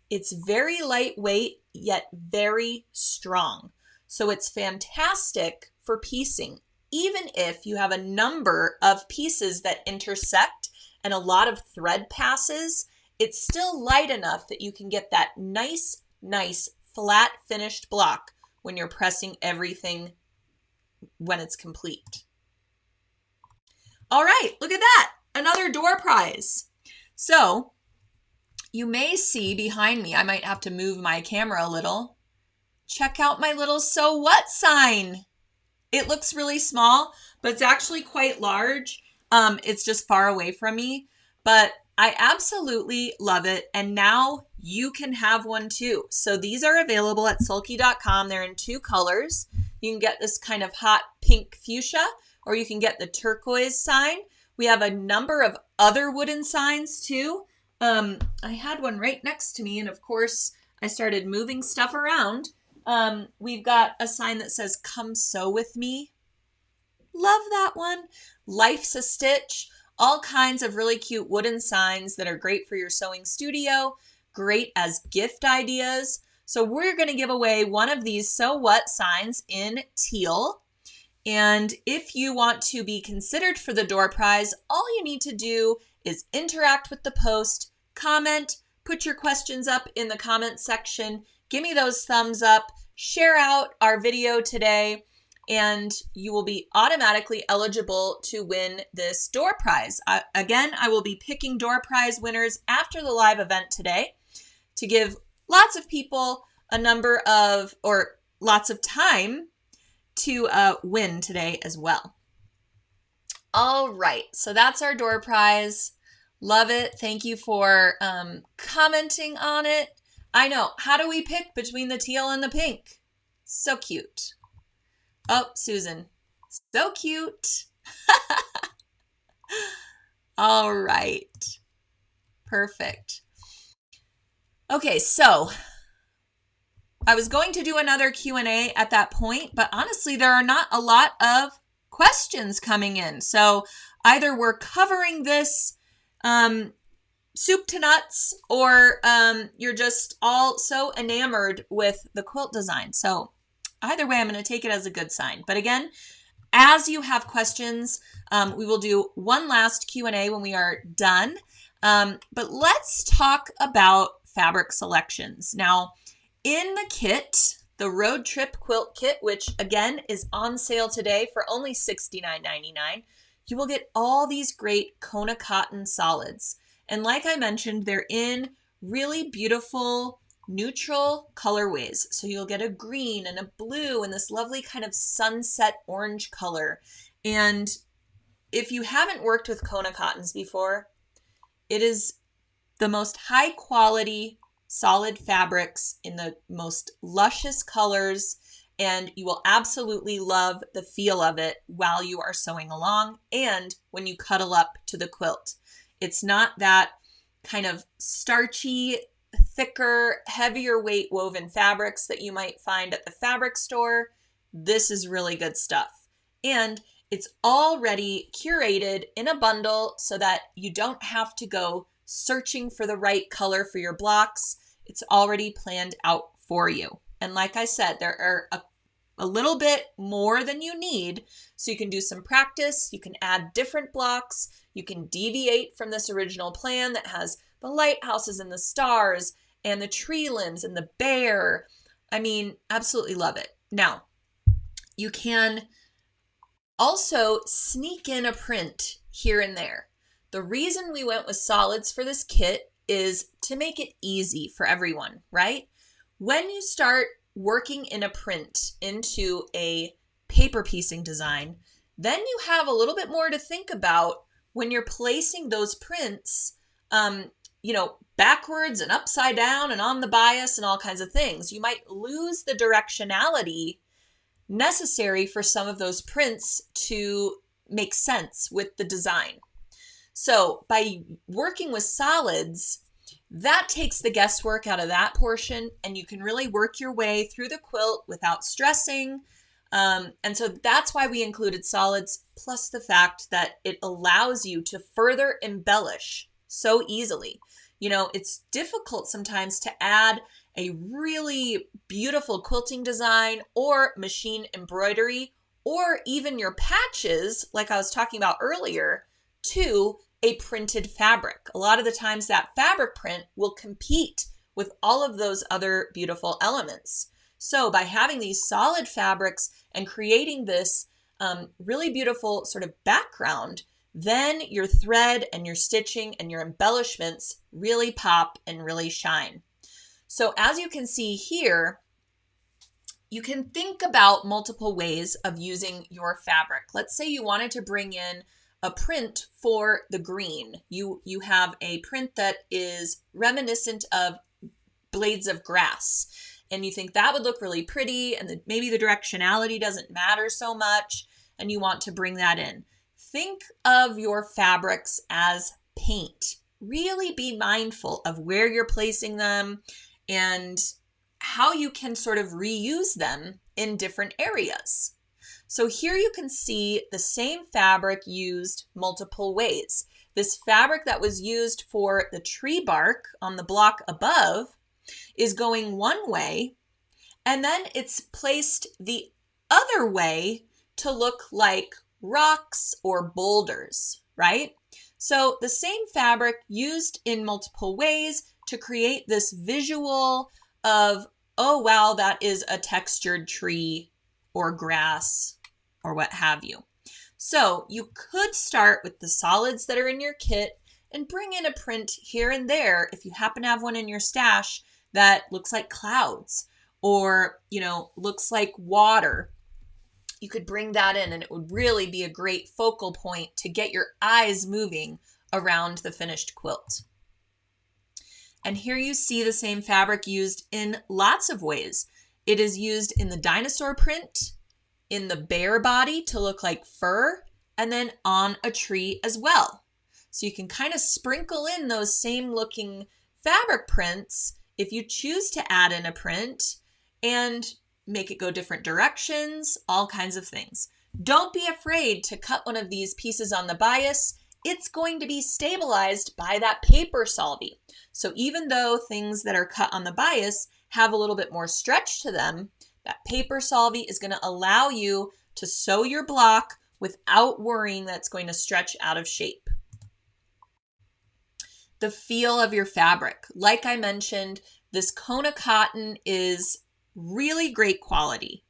It's very lightweight, yet very strong. So it's fantastic for piecing. Even if you have a number of pieces that intersect and a lot of thread passes, it's still light enough that you can get that nice flat finished block when you're pressing everything when it's complete. All right, look at that, another door prize. So you may see behind me, I might have to move my camera a little. Check out my little "so what" sign. It looks really small, but it's actually quite large. It's just far away from me, but I absolutely love it. And now you can have one too. So these are available at sulky.com. They're in 2 colors. You can get this kind of hot pink fuchsia, or you can get the turquoise sign. We have a number of other wooden signs too. I had one right next to me, and of course I started moving stuff around. We've got a sign that says "Come sew with me." Love that one. "Life's a Stitch." All kinds of really cute wooden signs that are great for your sewing studio, great as gift ideas. So we're going to give away one of these "So What" signs in teal. And if you want to be considered for the door prize, all you need to do is interact with the post, comment, put your questions up in the comment section, give me those thumbs up, share out our video today, and you will be automatically eligible to win this door prize. Again, I will be picking door prize winners after the live event today to give lots of people lots of time to win today as well. All right, so that's our door prize. Love it. Thank you for commenting on it. I know. How do we pick between the teal and the pink? So cute. Oh, Susan. So cute. All right. Perfect. Okay, so I was going to do another Q&A at that point, but honestly, there are not a lot of questions coming in. So either we're covering this soup to nuts, or you're just all so enamored with the quilt design. So either way, I'm going to take it as a good sign. But again, as you have questions, we will do one last Q&A when we are done. But let's talk about fabric selections. Now, in the kit, the Road Trip Quilt Kit, which again is on sale today for only $69.99, you will get all these great Kona cotton solids. And like I mentioned, they're in really beautiful neutral colorways. So you'll get a green and a blue and this lovely kind of sunset orange color. And if you haven't worked with Kona cottons before, it is the most high quality solid fabrics in the most luscious colors, and you will absolutely love the feel of it while you are sewing along and when you cuddle up to the quilt. It's not that kind of starchy, thicker, heavier weight woven fabrics that you might find at the fabric store. This is really good stuff. And it's already curated in a bundle so that you don't have to go searching for the right color for your blocks. It's already planned out for you. And like I said, there are a little bit more than you need. So you can do some practice. You can add different blocks. You can deviate from this original plan that has the lighthouses and the stars and the tree limbs and the bear. I mean, absolutely love it. Now, you can also sneak in a print here and there. The reason we went with solids for this kit is to make it easy for everyone, right? When you start working in a print into a paper piecing design, then you have a little bit more to think about when you're placing those prints, backwards and upside down and on the bias and all kinds of things. You might lose the directionality necessary for some of those prints to make sense with the design. So by working with solids, that takes the guesswork out of that portion, and you can really work your way through the quilt without stressing. And so that's why we included solids, plus the fact that it allows you to further embellish so easily. It's difficult sometimes to add a really beautiful quilting design or machine embroidery or even your patches, like I was talking about earlier, to a printed fabric. A lot of the times that fabric print will compete with all of those other beautiful elements. So by having these solid fabrics and creating this really beautiful sort of background, then your thread and your stitching and your embellishments really pop and really shine. So as you can see here, you can think about multiple ways of using your fabric. Let's say you wanted to bring in a print for the green. You have a print that is reminiscent of blades of grass, and you think that would look really pretty, and maybe the directionality doesn't matter so much, and you want to bring that in. Think of your fabrics as paint. Really be mindful of where you're placing them and how you can sort of reuse them in different areas. So here you can see the same fabric used multiple ways. This fabric that was used for the tree bark on the block above is going one way, and then it's placed the other way to look like rocks or boulders, right? So the same fabric used in multiple ways to create this visual of, oh wow, that is a textured tree or grass or what have you. So you could start with the solids that are in your kit and bring in a print here and there if you happen to have one in your stash that looks like clouds or, looks like water. You could bring that in and it would really be a great focal point to get your eyes moving around the finished quilt. And here you see the same fabric used in lots of ways. It is used in the dinosaur print, in the bear body to look like fur, and then on a tree as well. So you can kind of sprinkle in those same looking fabric prints if you choose to add in a print and make it go different directions, all kinds of things. Don't be afraid to cut one of these pieces on the bias. It's going to be stabilized by that Faber-Solvi. So even though things that are cut on the bias have a little bit more stretch to them, that Faber-Solvi is going to allow you to sew your block without worrying that it's going to stretch out of shape. The feel of your fabric. Like I mentioned, this Kona cotton is really great quality.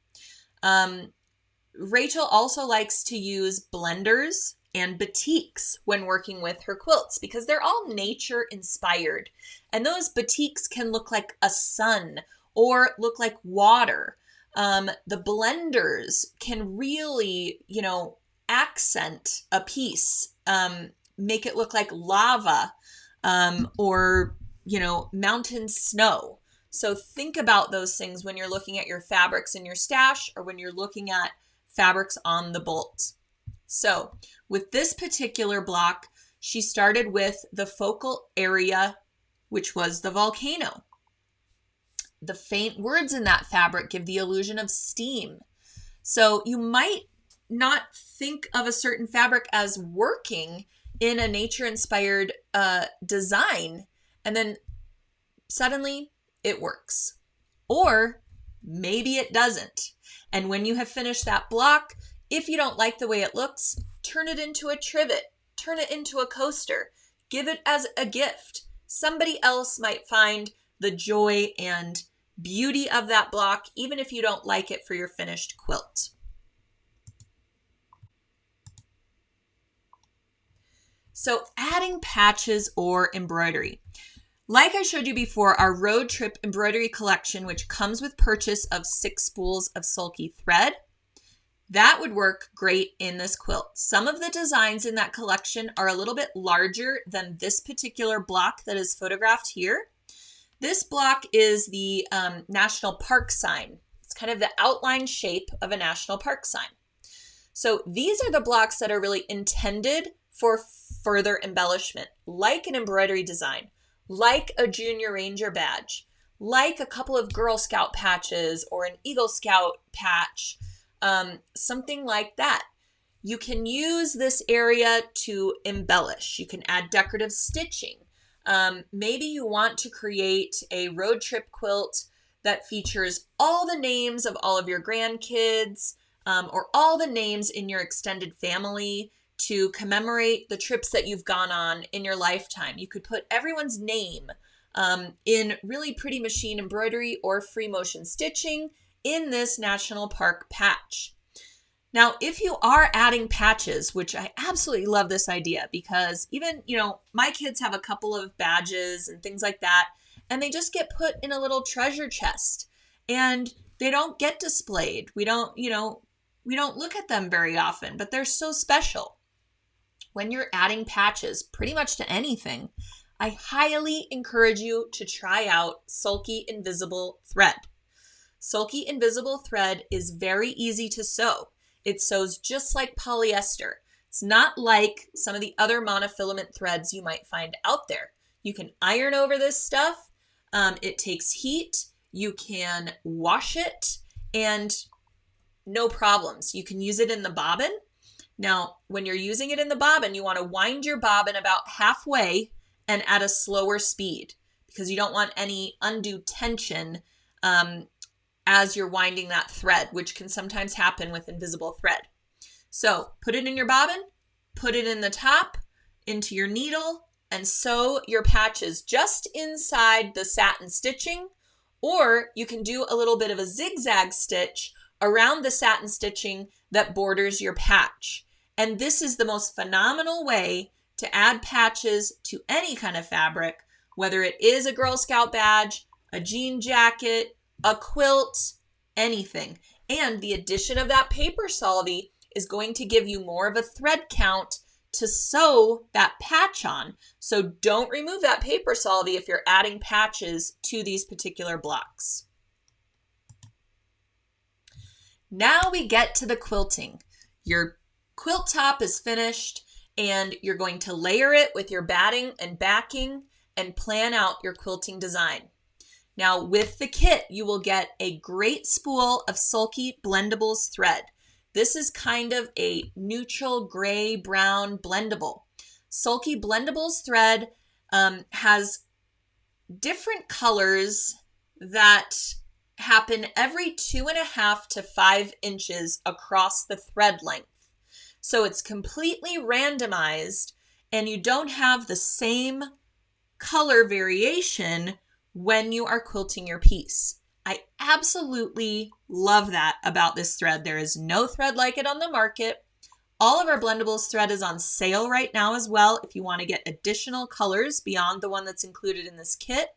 Rachael also likes to use blenders and batiks when working with her quilts because they're all nature inspired. And those batiks can look like a sun or look like water. The blenders can really, accent a piece, make it look like lava or, mountain snow. So think about those things when you're looking at your fabrics in your stash or when you're looking at fabrics on the bolt. So with this particular block, she started with the focal area, which was the volcano. The faint words in that fabric give the illusion of steam. So you might not think of a certain fabric as working in a nature-inspired design, and then suddenly it works. Or maybe it doesn't. And when you have finished that block, if you don't like the way it looks, turn it into a trivet, turn it into a coaster, give it as a gift. Somebody else might find the joy and beauty of that block, even if you don't like it for your finished quilt. So adding patches or embroidery. Like I showed you before, our Road Trip Embroidery collection, which comes with purchase of 6 spools of sulky thread, that would work great in this quilt. Some of the designs in that collection are a little bit larger than this particular block that is photographed here. This block is the National Park sign. It's kind of the outline shape of a National Park sign. So these are the blocks that are really intended for further embellishment, like an embroidery design, like a Junior Ranger badge, like a couple of Girl Scout patches or an Eagle Scout patch, something like that. You can use this area to embellish. You can add decorative stitching. Maybe you want to create a road trip quilt that features all the names of all of your grandkids or all the names in your extended family to commemorate the trips that you've gone on in your lifetime. You could put everyone's name in really pretty machine embroidery or free motion stitching in this National Park patch. Now, if you are adding patches, which I absolutely love this idea because even, my kids have a couple of badges and things like that, and they just get put in a little treasure chest and they don't get displayed. We don't look at them very often, but they're so special. When you're adding patches pretty much to anything, I highly encourage you to try out Sulky Invisible Thread. Sulky Invisible Thread is very easy to sew. It sews just like polyester. It's not like some of the other monofilament threads you might find out there. You can iron over this stuff. It takes heat. You can wash it and no problems. You can use it in the bobbin. Now, when you're using it in the bobbin, you want to wind your bobbin about halfway and at a slower speed because you don't want any undue tension as you're winding that thread, which can sometimes happen with invisible thread. So put it in your bobbin, put it in the top, into your needle, and sew your patches just inside the satin stitching, or you can do a little bit of a zigzag stitch around the satin stitching that borders your patch. And this is the most phenomenal way to add patches to any kind of fabric, whether it is a Girl Scout badge, a jean jacket, a quilt, anything. And the addition of that Faber-Solvi is going to give you more of a thread count to sew that patch on. So don't remove that Faber-Solvi if you're adding patches to these particular blocks. Now we get to the quilting. Your quilt top is finished and you're going to layer it with your batting and backing and plan out your quilting design. Now with the kit, you will get a great spool of Sulky Blendables thread. This is kind of a neutral gray brown blendable. Sulky Blendables thread has different colors that happen every 2.5 to 5 inches across the thread length. So it's completely randomized and you don't have the same color variation when you are quilting your piece. I absolutely love that about this thread. There is no thread like it on the market. All of our Blendables thread is on sale right now as well if you want to get additional colors beyond the one that's included in this kit.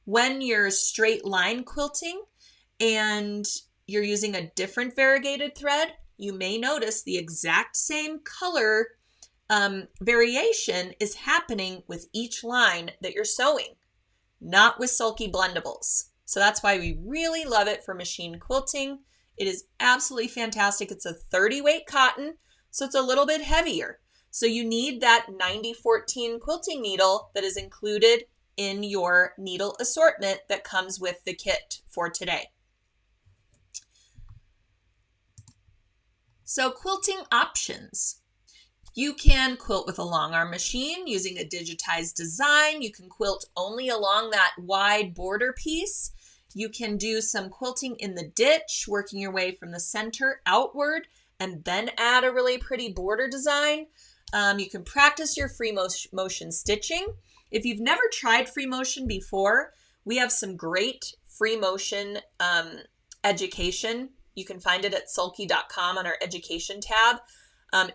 When you're straight line quilting and you're using a different variegated thread, you may notice the exact same color variation is happening with each line that you're sewing, not with Sulky Blendables. So that's why we really love it for machine quilting. It is absolutely fantastic. It's a 30 weight cotton, so it's a little bit heavier. So you need that 9014 quilting needle that is included in your needle assortment that comes with the kit for today. So quilting options. You can quilt with a long arm machine using a digitized design. You can quilt only along that wide border piece. You can do some quilting in the ditch, working your way from the center outward and then add a really pretty border design. You can practice your free motion stitching. If you've never tried free motion before, we have some great free motion education. You can find it at sulky.com on our education tab.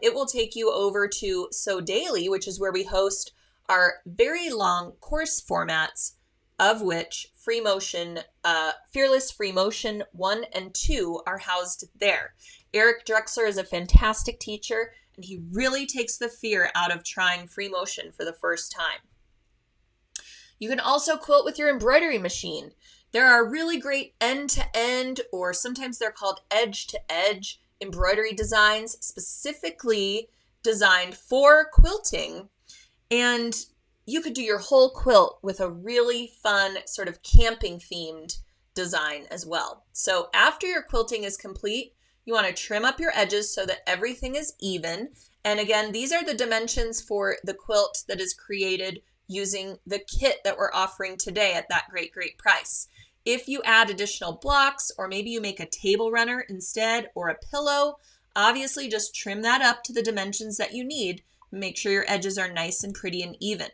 It will take you over to Sew Daily, which is where we host our very long course formats, of which free motion, Fearless Free Motion 1 and 2 are housed there. Eric Drexler is a fantastic teacher, and he really takes the fear out of trying free motion for the first time. You can also quilt with your embroidery machine. There are really great end-to-end, or sometimes they're called edge-to-edge embroidery designs specifically designed for quilting. And you could do your whole quilt with a really fun sort of camping themed design as well. So after your quilting is complete, you want to trim up your edges so that everything is even. And again, these are the dimensions for the quilt that is created using the kit that we're offering today at that great, great price. If you add additional blocks, or maybe you make a table runner instead, or a pillow, obviously just trim that up to the dimensions that you need. Make sure your edges are nice and pretty and even.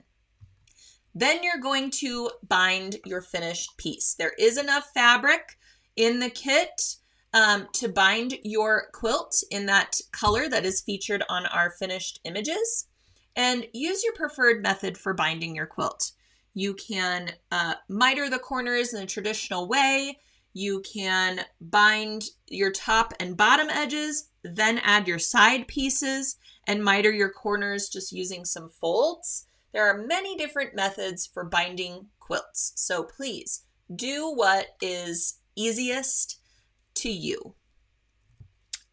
Then you're going to bind your finished piece. There is enough fabric in the kit to bind your quilt in that color that is featured on our finished images. And use your preferred method for binding your quilt. You can miter the corners in a traditional way. You can bind your top and bottom edges, then add your side pieces and miter your corners just using some folds. There are many different methods for binding quilts. So please do what is easiest to you.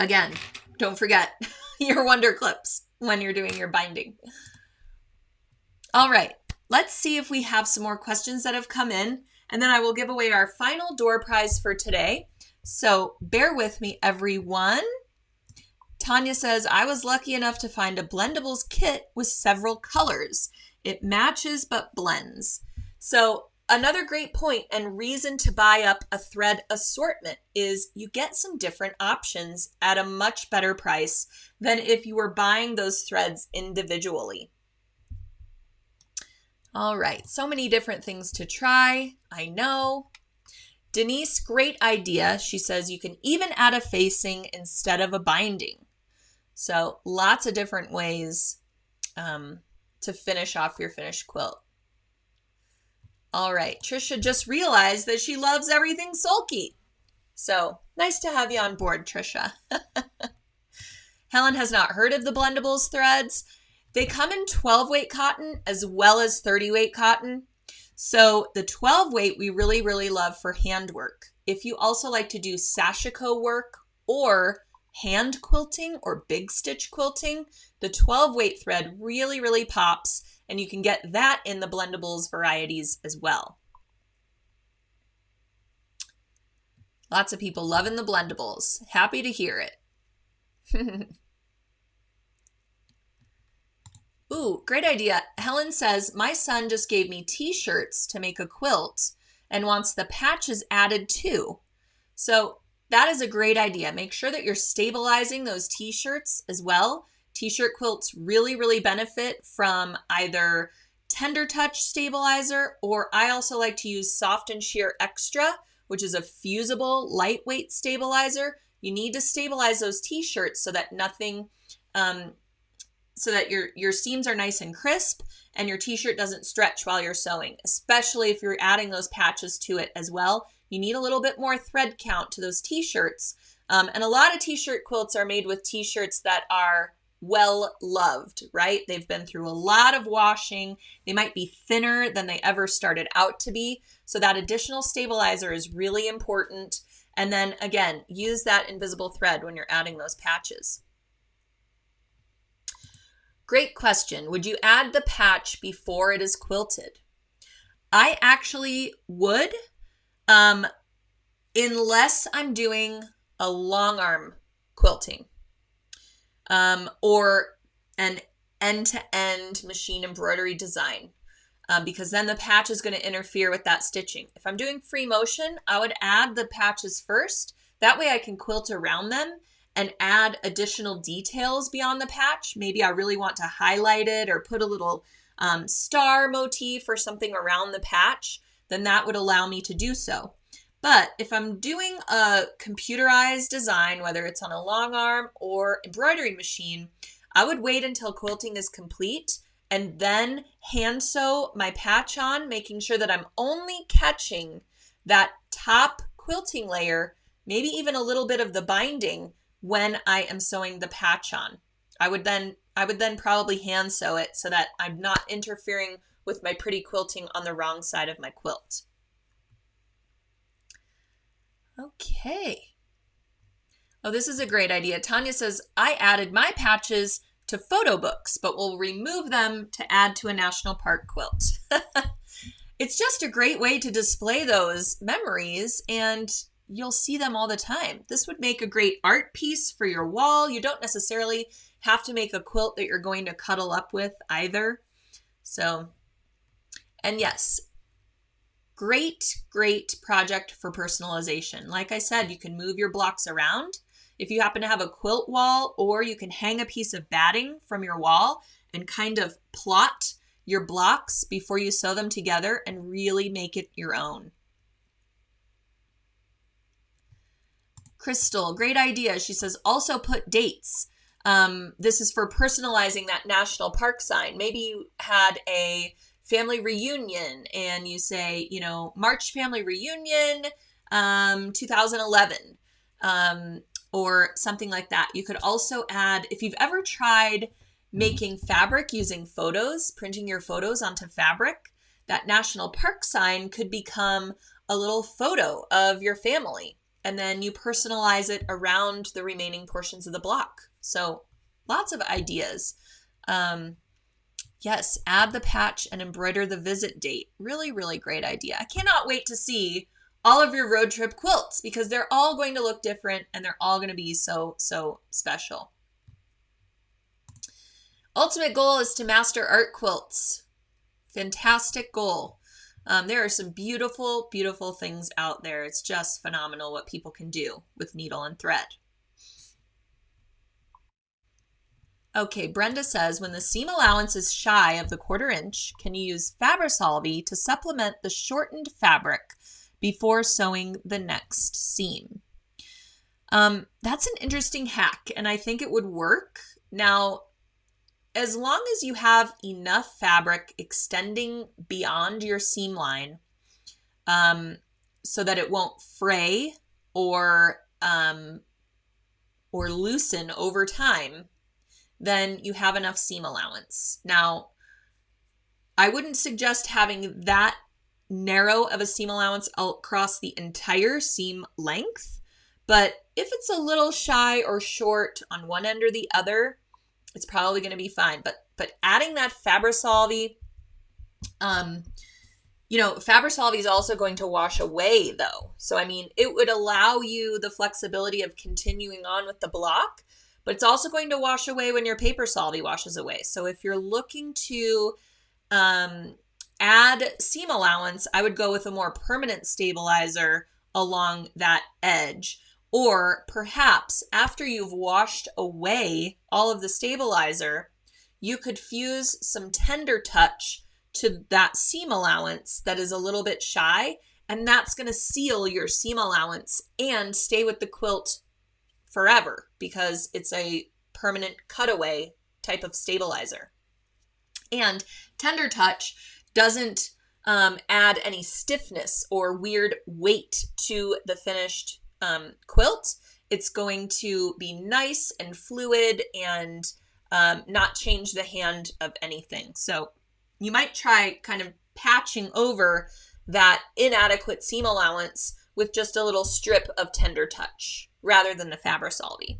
Again, don't forget your wonder clips when you're doing your binding. All right. Let's see if we have some more questions that have come in, and then I will give away our final door prize for today. So bear with me, everyone. Tanya says, I was lucky enough to find a Blendables kit with several colors. It matches but blends. So another great point and reason to buy up a thread assortment is you get some different options at a much better price than if you were buying those threads individually. All right, so many different things to try, I know. Denise, great idea. She says you can even add a facing instead of a binding. So lots of different ways to finish off your finished quilt. All right, Trisha just realized that she loves everything sulky. So nice to have you on board, Trisha. Helen has not heard of the Blendables threads. They come in 12 weight cotton as well as 30 weight cotton. So the 12 weight we really, really love for handwork. If you also like to do sashiko work or hand quilting or big stitch quilting, the 12 weight thread really, really pops, and you can get that in the Blendables varieties as well. Lots of people loving the Blendables. Happy to hear it. Ooh, great idea. Helen says, my son just gave me t-shirts to make a quilt and wants the patches added too. So that is a great idea. Make sure that you're stabilizing those t-shirts as well. T-shirt quilts really, really benefit from either Tender Touch stabilizer, or I also like to use Soft and Sheer Extra, which is a fusible, lightweight stabilizer. You need to stabilize those t-shirts so that nothing, so that your seams are nice and crisp and your t-shirt doesn't stretch while you're sewing, especially if you're adding those patches to it as well. You need a little bit more thread count to those t-shirts. And a lot of t-shirt quilts are made with t-shirts that are well loved, right? They've been through a lot of washing. They might be thinner than they ever started out to be. So that additional stabilizer is really important. And then again, use that invisible thread when you're adding those patches. Great question. Would you add the patch before it is quilted? I actually would, unless I'm doing a long arm quilting. Or an end-to-end machine embroidery design, because then the patch is going to interfere with that stitching. If I'm doing free motion, I would add the patches first. That way I can quilt around them and add additional details beyond the patch. Maybe I really want to highlight it or put a little star motif or something around the patch, then that would allow me to do so. But if I'm doing a computerized design, whether it's on a long arm or embroidery machine, I would wait until quilting is complete and then hand sew my patch on, making sure that I'm only catching that top quilting layer, maybe even a little bit of the binding when I am sewing the patch on. I would then probably hand sew it so that I'm not interfering with my pretty quilting on the wrong side of my quilt. Okay. Oh, this is a great idea. Tanya says, I added my patches to photo books, but will remove them to add to a national park quilt. It's just a great way to display those memories, and you'll see them all the time. This would make a great art piece for your wall. You don't necessarily have to make a quilt that you're going to cuddle up with either. So, and yes, great project for personalization. Like I said, you can move your blocks around. If you happen to have a quilt wall, or you can hang a piece of batting from your wall and kind of plot your blocks before you sew them together and really make it your own. Crystal, great idea. She says, also put dates. This is for personalizing that national park sign. Maybe you had a family reunion and you say, March family reunion, 2011, or something like that. You could also add, if you've ever tried making fabric using photos, printing your photos onto fabric, that national park sign could become a little photo of your family. And then you personalize it around the remaining portions of the block. So lots of ideas. Yes, add the patch and embroider the visit date. Really great idea. I cannot wait to see all of your road trip quilts, because they're all going to look different and they're all going to be so special. Ultimate goal is to master art quilts. Fantastic goal. There are some beautiful things out there. It's just phenomenal what people can do with needle and thread. Okay, Brenda says, when the seam allowance is shy of the 1/4 inch, can you use Faber-Solvi to supplement the shortened fabric before sewing the next seam? That's an interesting hack, and I think it would work. Now, as long as you have enough fabric extending beyond your seam line, so that it won't fray or loosen over time, then you have enough seam allowance. Now, I wouldn't suggest having that narrow of a seam allowance across the entire seam length, but if it's a little shy or short on one end or the other, it's probably going to be fine. But adding that Faber-Solvi, Faber-Solvi is also going to wash away though. So, I mean, it would allow you the flexibility of continuing on with the block, but it's also going to wash away when your Faber-Solvi washes away. So if you're looking to add seam allowance, I would go with a more permanent stabilizer along that edge. Or perhaps after you've washed away all of the stabilizer, you could fuse some Tender Touch to that seam allowance that is a little bit shy, and that's going to seal your seam allowance and stay with the quilt forever because it's a permanent cutaway type of stabilizer. And Tender Touch doesn't add any stiffness or weird weight to the finished quilt. It's going to be nice and fluid and not change the hand of anything. So you might try kind of patching over that inadequate seam allowance with just a little strip of Tender Touch rather than the Faber-Solvi.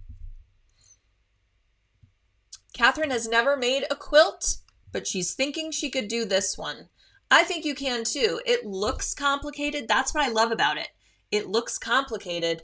Catherine has never made a quilt, but she's thinking she could do this one. I think you can too. It looks complicated. That's what I love about it. It looks complicated,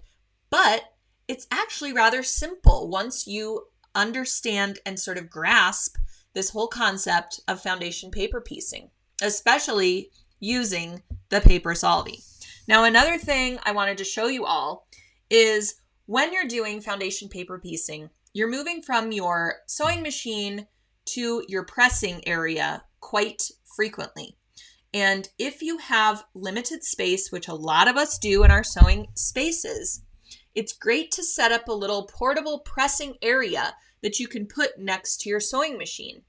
but it's actually rather simple once you understand and sort of grasp this whole concept of foundation paper piecing, especially using the Faber-Solvi. Now, another thing I wanted to show you all is when you're doing foundation paper piecing, you're moving from your sewing machine to your pressing area quite frequently. And if you have limited space, which a lot of us do in our sewing spaces, it's great to set up a little portable pressing area that you can put next to your sewing machine.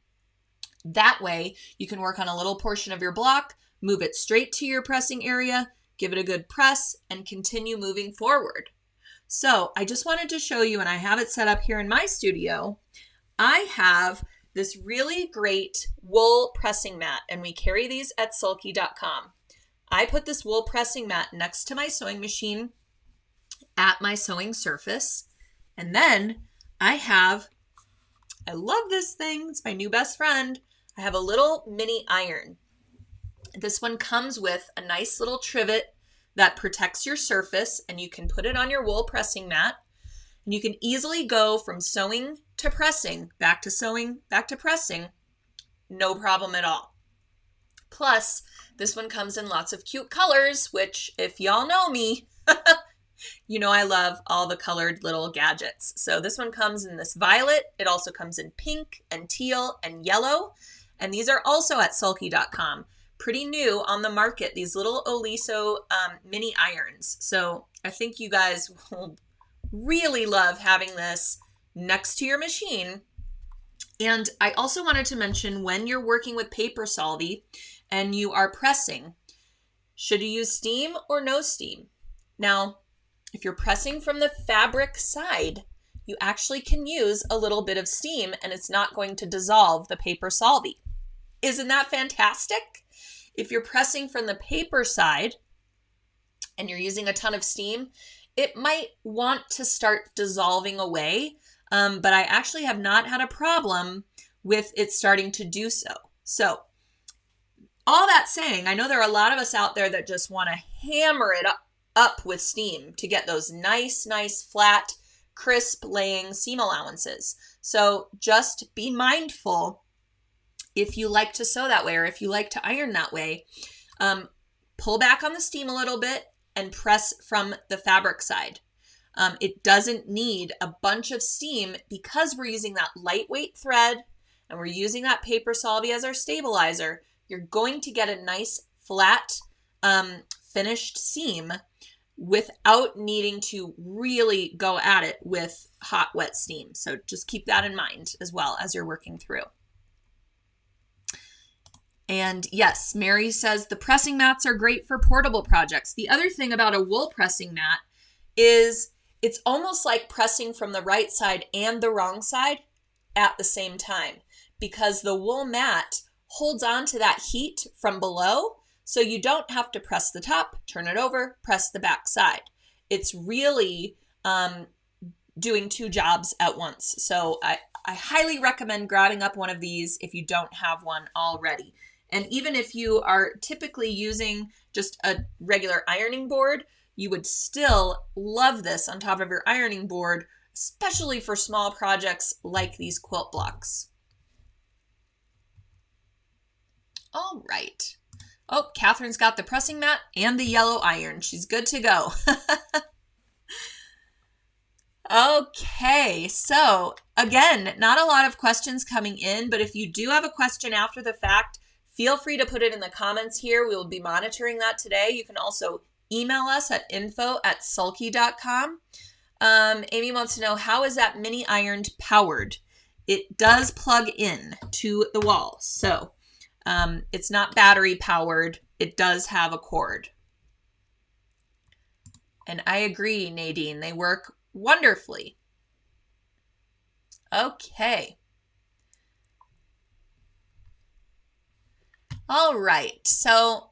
That way, you can work on a little portion of your block, move it straight to your pressing area, give it a good press, and continue moving forward. So I just wanted to show you, and I have it set up here in my studio. I have this really great wool pressing mat, and we carry these at sulky.com. I put this wool pressing mat next to my sewing machine at my sewing surface. And then I love this thing. It's my new best friend. I have a little mini iron. This one comes with a nice little trivet that protects your surface, and you can put it on your wool pressing mat. And you can easily go from sewing to pressing, back to sewing, back to pressing, no problem at all. Plus, this one comes in lots of cute colors, which if y'all know me, you know I love all the colored little gadgets. So this one comes in this violet. It also comes in pink and teal and yellow. And these are also at sulky.com. Pretty new on the market, these little Oliso mini irons. So I think you guys will really love having this next to your machine. And I also wanted to mention, when you're working with Faber-Solvi and you are pressing, should you use steam or no steam? Now, if you're pressing from the fabric side, you actually can use a little bit of steam and it's not going to dissolve the Faber-Solvi. Isn't that fantastic? If you're pressing from the paper side and you're using a ton of steam, it might want to start dissolving away, but I actually have not had a problem with it starting to do so. So all that saying, I know there are a lot of us out there that just want to hammer it up with steam to get those nice, flat, crisp laying seam allowances. So just be mindful if you like to sew that way or if you like to iron that way. Pull back on the steam a little bit and press from the fabric side. It doesn't need a bunch of steam because we're using that lightweight thread and we're using that Faber-Solvi as our stabilizer. You're going to get a nice flat finished seam without needing to really go at it with hot, wet steam. So just keep that in mind as well as you're working through. And yes, Mary says the pressing mats are great for portable projects. The other thing about a wool pressing mat is it's almost like pressing from the right side and the wrong side at the same time, because the wool mat holds on to that heat from below. So you don't have to press the top, turn it over, press the back side. It's really doing two jobs at once. So I highly recommend grabbing up one of these if you don't have one already. And even if you are typically using just a regular ironing board, you would still love this on top of your ironing board, especially for small projects like these quilt blocks. All right. Oh, Catherine's got the pressing mat and the yellow iron. She's good to go. Okay, so again, not a lot of questions coming in, but if you do have a question after the fact, feel free to put it in the comments here. We will be monitoring that today. You can also email us at info@sulky.com. Amy wants to know, how is that mini iron powered? It does plug in to the wall, so it's not battery powered. It does have a cord. And I agree, Nadine, they work wonderfully. Okay. All right, so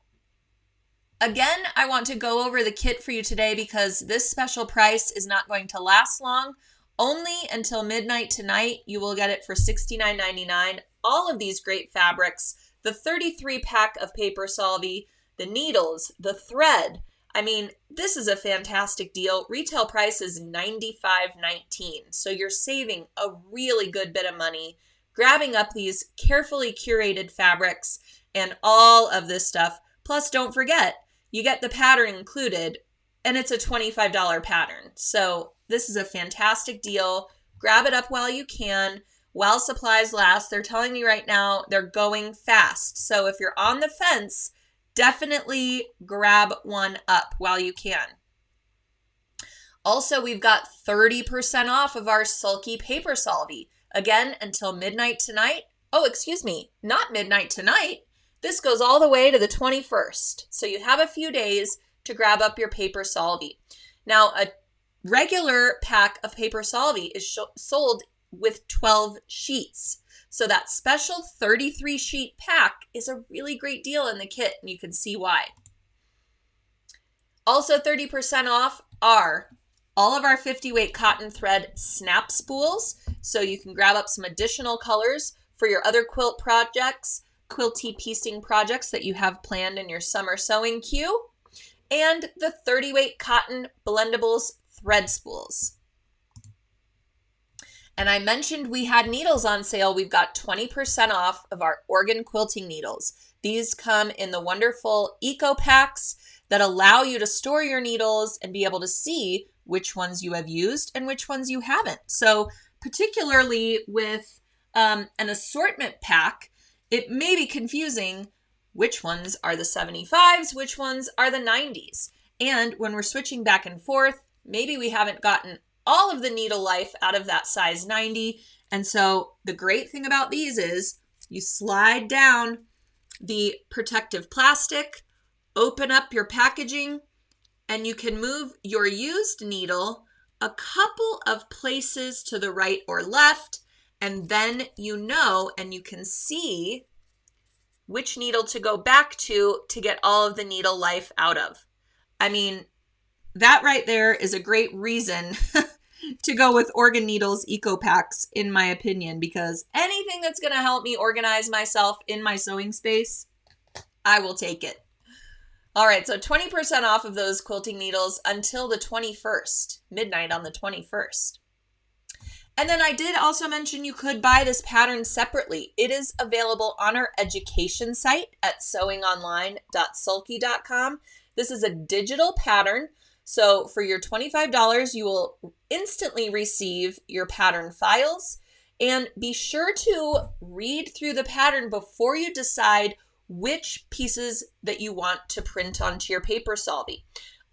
again, I want to go over the kit for you today because this special price is not going to last long. Only until midnight tonight, you will get it for $69.99. All of these great fabrics, the 33 pack of Faber-Solvi, the needles, the thread. I mean, this is a fantastic deal. Retail price is $95.19. So you're saving a really good bit of money, grabbing up these carefully curated fabrics and all of this stuff. Plus, don't forget, you get the pattern included, and it's a $25 pattern. So this is a fantastic deal. Grab it up while you can, while supplies last. They're telling me right now they're going fast. So if you're on the fence, definitely grab one up while you can. Also, we've got 30% off of our Sulky Paper Solvy. Again, until midnight tonight. Oh, excuse me, not midnight tonight. This goes all the way to the 21st. So you have a few days to grab up your Paper Solvy. Now, a regular pack of Paper Solvy is sold with 12 sheets. So that special 33 sheet pack is a really great deal in the kit, and you can see why. Also 30% off are all of our 50 weight cotton thread snap spools. So you can grab up some additional colors for your other quilt projects, quilty piecing projects that you have planned in your summer sewing queue, and the 30 weight cotton blendables thread spools. And I mentioned we had needles on sale. We've got 20% off of our organ quilting needles. These come in the wonderful eco packs that allow you to store your needles and be able to see which ones you have used and which ones you haven't. So particularly with an assortment pack, it may be confusing which ones are the 75s, which ones are the 90s. And when we're switching back and forth, maybe we haven't gotten all of the needle life out of that size 90. And so the great thing about these is you slide down the protective plastic, open up your packaging, and you can move your used needle a couple of places to the right or left, and then you know and you can see which needle to go back to get all of the needle life out of. I mean, that right there is a great reason to go with Organ Needles Eco Packs, in my opinion, because anything that's going to help me organize myself in my sewing space, I will take it. All right, so 20% off of those quilting needles until the 21st, midnight on the 21st. And then I did also mention you could buy this pattern separately. It is available on our education site at sewingonline.sulky.com. This is a digital pattern. So for your $25, you will instantly receive your pattern files. And be sure to read through the pattern before you decide which pieces that you want to print onto your Faber-Solvi.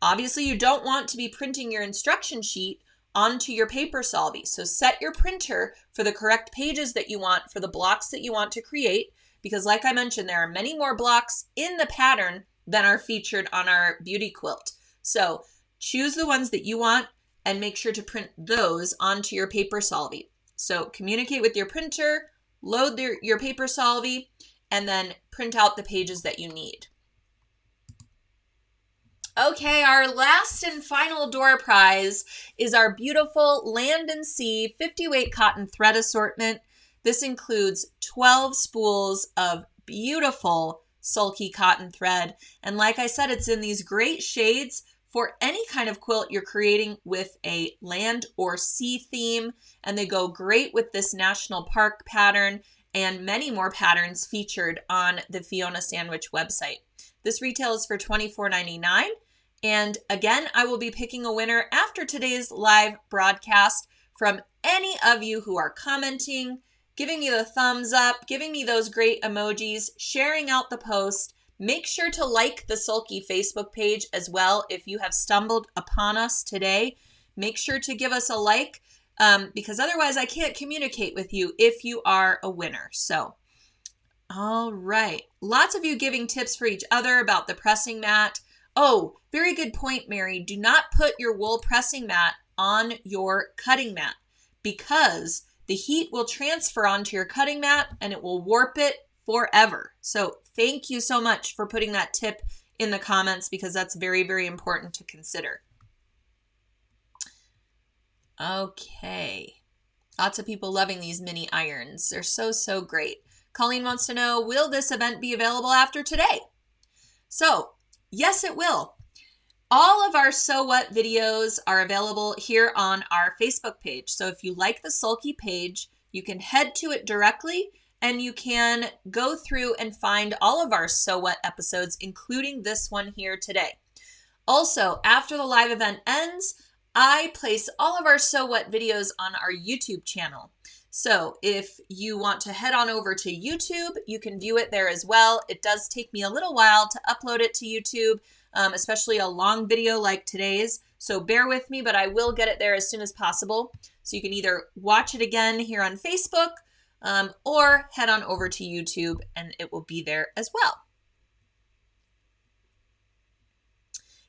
Obviously, you don't want to be printing your instruction sheet onto your Faber-Solvi. So set your printer for the correct pages that you want for the blocks that you want to create, because like I mentioned, there are many more blocks in the pattern than are featured on our beauty quilt. So choose the ones that you want and make sure to print those onto your Faber-Solvi. So communicate with your printer, load your Faber-Solvi, and then print out the pages that you need. Okay, our last and final door prize is our beautiful Land and Sea 50 weight cotton thread assortment. This includes 12 spools of beautiful sulky cotton thread. And like I said, it's in these great shades for any kind of quilt you're creating with a land or sea theme, and they go great with this national park pattern and many more patterns featured on the Fiona Sandwich website. This retails for $24.99. And again, I will be picking a winner after today's live broadcast from any of you who are commenting, giving me the thumbs up, giving me those great emojis, sharing out the post. Make sure to like the Sulky Facebook page as well. If you have stumbled upon us today, make sure to give us a like because otherwise I can't communicate with you if you are a winner. So, all right. Lots of you giving tips for each other about the pressing mat. Oh, very good point, Mary. Do not put your wool pressing mat on your cutting mat because the heat will transfer onto your cutting mat and it will warp it forever. So thank you so much for putting that tip in the comments because that's very, very important to consider. Okay. Lots of people loving these mini irons. They're so, so great. Colleen wants to know, will this event be available after today? So, yes, it will. All of our So What videos are available here on our Facebook page. So if you like the Sulky page, you can head to it directly and you can go through and find all of our So What episodes, including this one here today. Also, after the live event ends, I place all of our So What videos on our YouTube channel. So if you want to head on over to YouTube, you can view it there as well. It does take me a little while to upload it to YouTube, especially a long video like today's. So bear with me, but I will get it there as soon as possible. So you can either watch it again here on Facebook or head on over to YouTube and it will be there as well.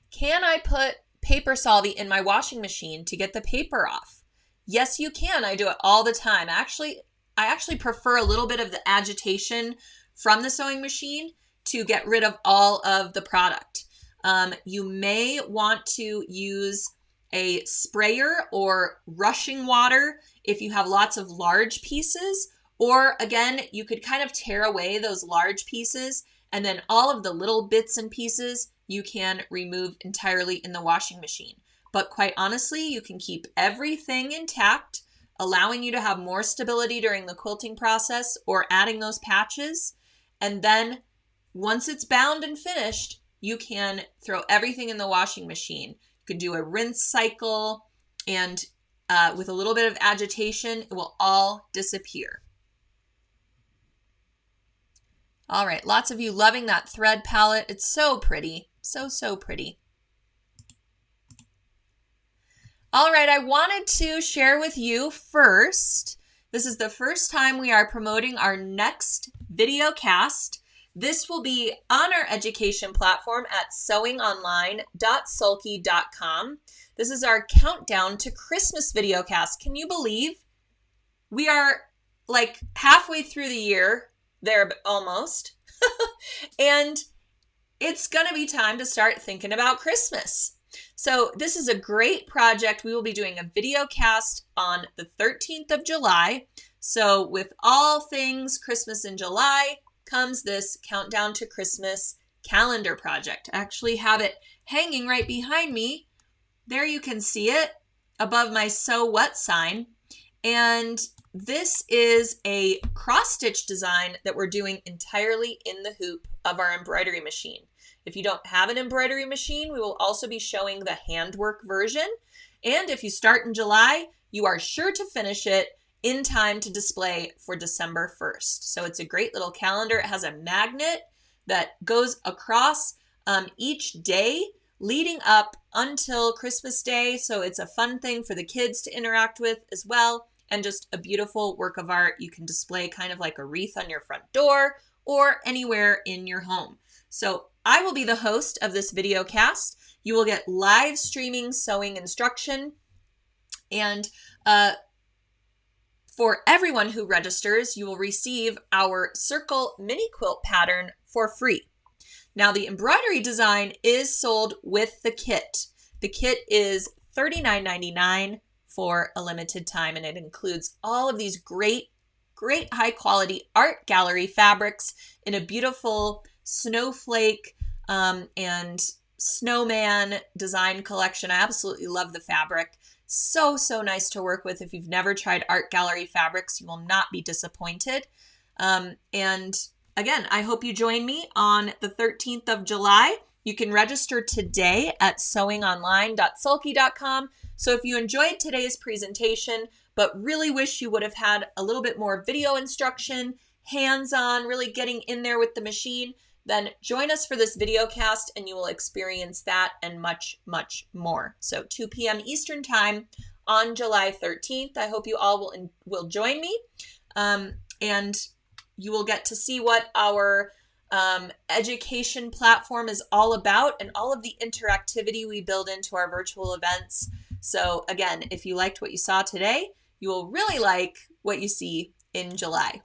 Can I put Faber-Solvi in my washing machine to get the paper off? Yes, you can. I do it all the time. I actually prefer a little bit of the agitation from the sewing machine to get rid of all of the product. You may want to use a sprayer or rushing water if you have lots of large pieces, or again, you could kind of tear away those large pieces and then all of the little bits and pieces you can remove entirely in the washing machine. But quite honestly, you can keep everything intact, allowing you to have more stability during the quilting process or adding those patches. And then once it's bound and finished, you can throw everything in the washing machine. You can do a rinse cycle and with a little bit of agitation, it will all disappear. All right, lots of you loving that thread palette. It's so pretty, so, so pretty. All right, I wanted to share with you first, this is the first time we are promoting our next videocast. This will be on our education platform at sewingonline.sulky.com. This is our countdown to Christmas videocast. Can you believe we are like halfway through the year, there almost, and it's gonna be time to start thinking about Christmas. So this is a great project. We will be doing a video cast on the 13th of July. So with all things Christmas in July comes this Countdown to Christmas calendar project. I actually have it hanging right behind me. There you can see it above my So What sign. And this is a cross-stitch design that we're doing entirely in the hoop of our embroidery machine. If you don't have an embroidery machine, we will also be showing the handwork version. And if you start in July, you are sure to finish it in time to display for December 1st. So it's a great little calendar. It has a magnet that goes across each day leading up until Christmas Day. So it's a fun thing for the kids to interact with as well. And just a beautiful work of art you can display kind of like a wreath on your front door or anywhere in your home. So I will be the host of this video cast. You will get live streaming sewing instruction. And for everyone who registers, you will receive our circle mini quilt pattern for free. Now the embroidery design is sold with the kit. The kit is $39.99 for a limited time, and it includes all of these great high quality art gallery fabrics in a beautiful snowflake and snowman design collection. I absolutely love the fabric. So nice to work with. If you've never tried art gallery fabrics, you will not be disappointed. And again, I hope you join me on the 13th of July. You can register today at sewingonline.sulky.com. So if you enjoyed today's presentation, but really wish you would have had a little bit more video instruction, hands-on, really getting in there with the machine, then join us for this videocast and you will experience that and much more. So 2 p.m. Eastern Time on July 13th. I hope you all will join me, and you will get to see what our education platform is all about and all of the interactivity we build into our virtual events. So again, if you liked what you saw today, you will really like what you see in July.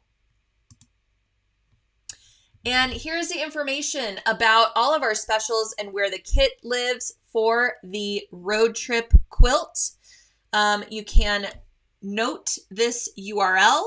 And here's the information about all of our specials and where the kit lives for the Road Trip Quilt. You can note this URL.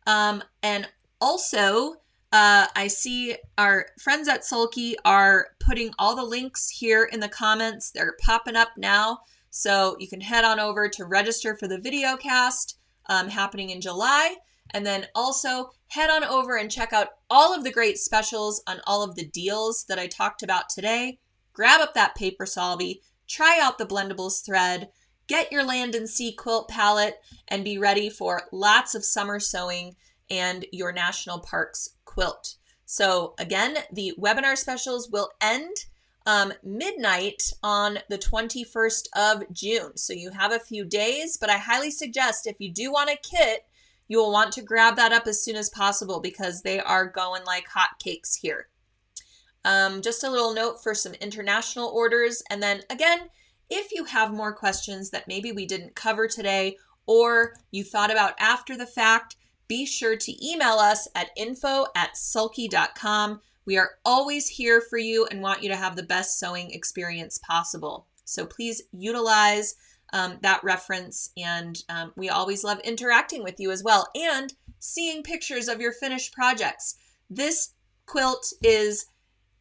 And also, I see our friends at Sulky are putting all the links here in the comments. They're popping up now. So you can head on over to register for the videocast happening in July. And then also head on over and check out all of the great specials on all of the deals that I talked about today. Grab up that Faber-Solvi, try out the Blendables thread, get your Land and Sea quilt palette, and be ready for lots of summer sewing and your national parks quilt. So again, the webinar specials will end midnight on the 21st of June. So you have a few days, but I highly suggest if you do want a kit, you will want to grab that up as soon as possible because they are going like hotcakes here. Just a little note for some international orders. And then again, if you have more questions that maybe we didn't cover today or you thought about after the fact, be sure to email us at info@sulky.com. We are always here for you and want you to have the best sewing experience possible. So please utilize that reference, and we always love interacting with you as well and seeing pictures of your finished projects. This quilt is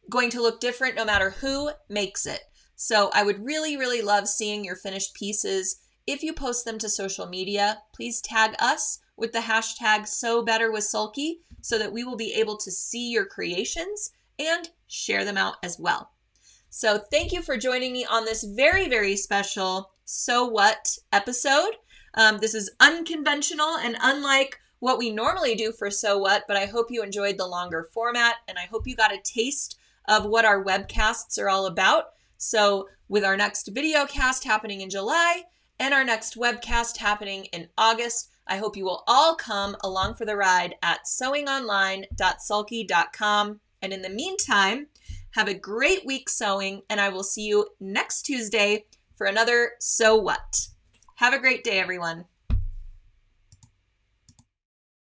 going to look different no matter who makes it. So I would really love seeing your finished pieces. If you post them to social media, please tag us with the hashtag SewBetterWithSulky so that we will be able to see your creations and share them out as well. So thank you for joining me on this very special So What episode. This is unconventional and unlike what we normally do for So What, but I hope you enjoyed the longer format and I hope you got a taste of what our webcasts are all about. So with our next videocast happening in July and our next webcast happening in August, I hope you will all come along for the ride at sewingonline.sulky.com. And in the meantime, have a great week sewing, and I will see you next Tuesday for another So What. Have a great day, everyone.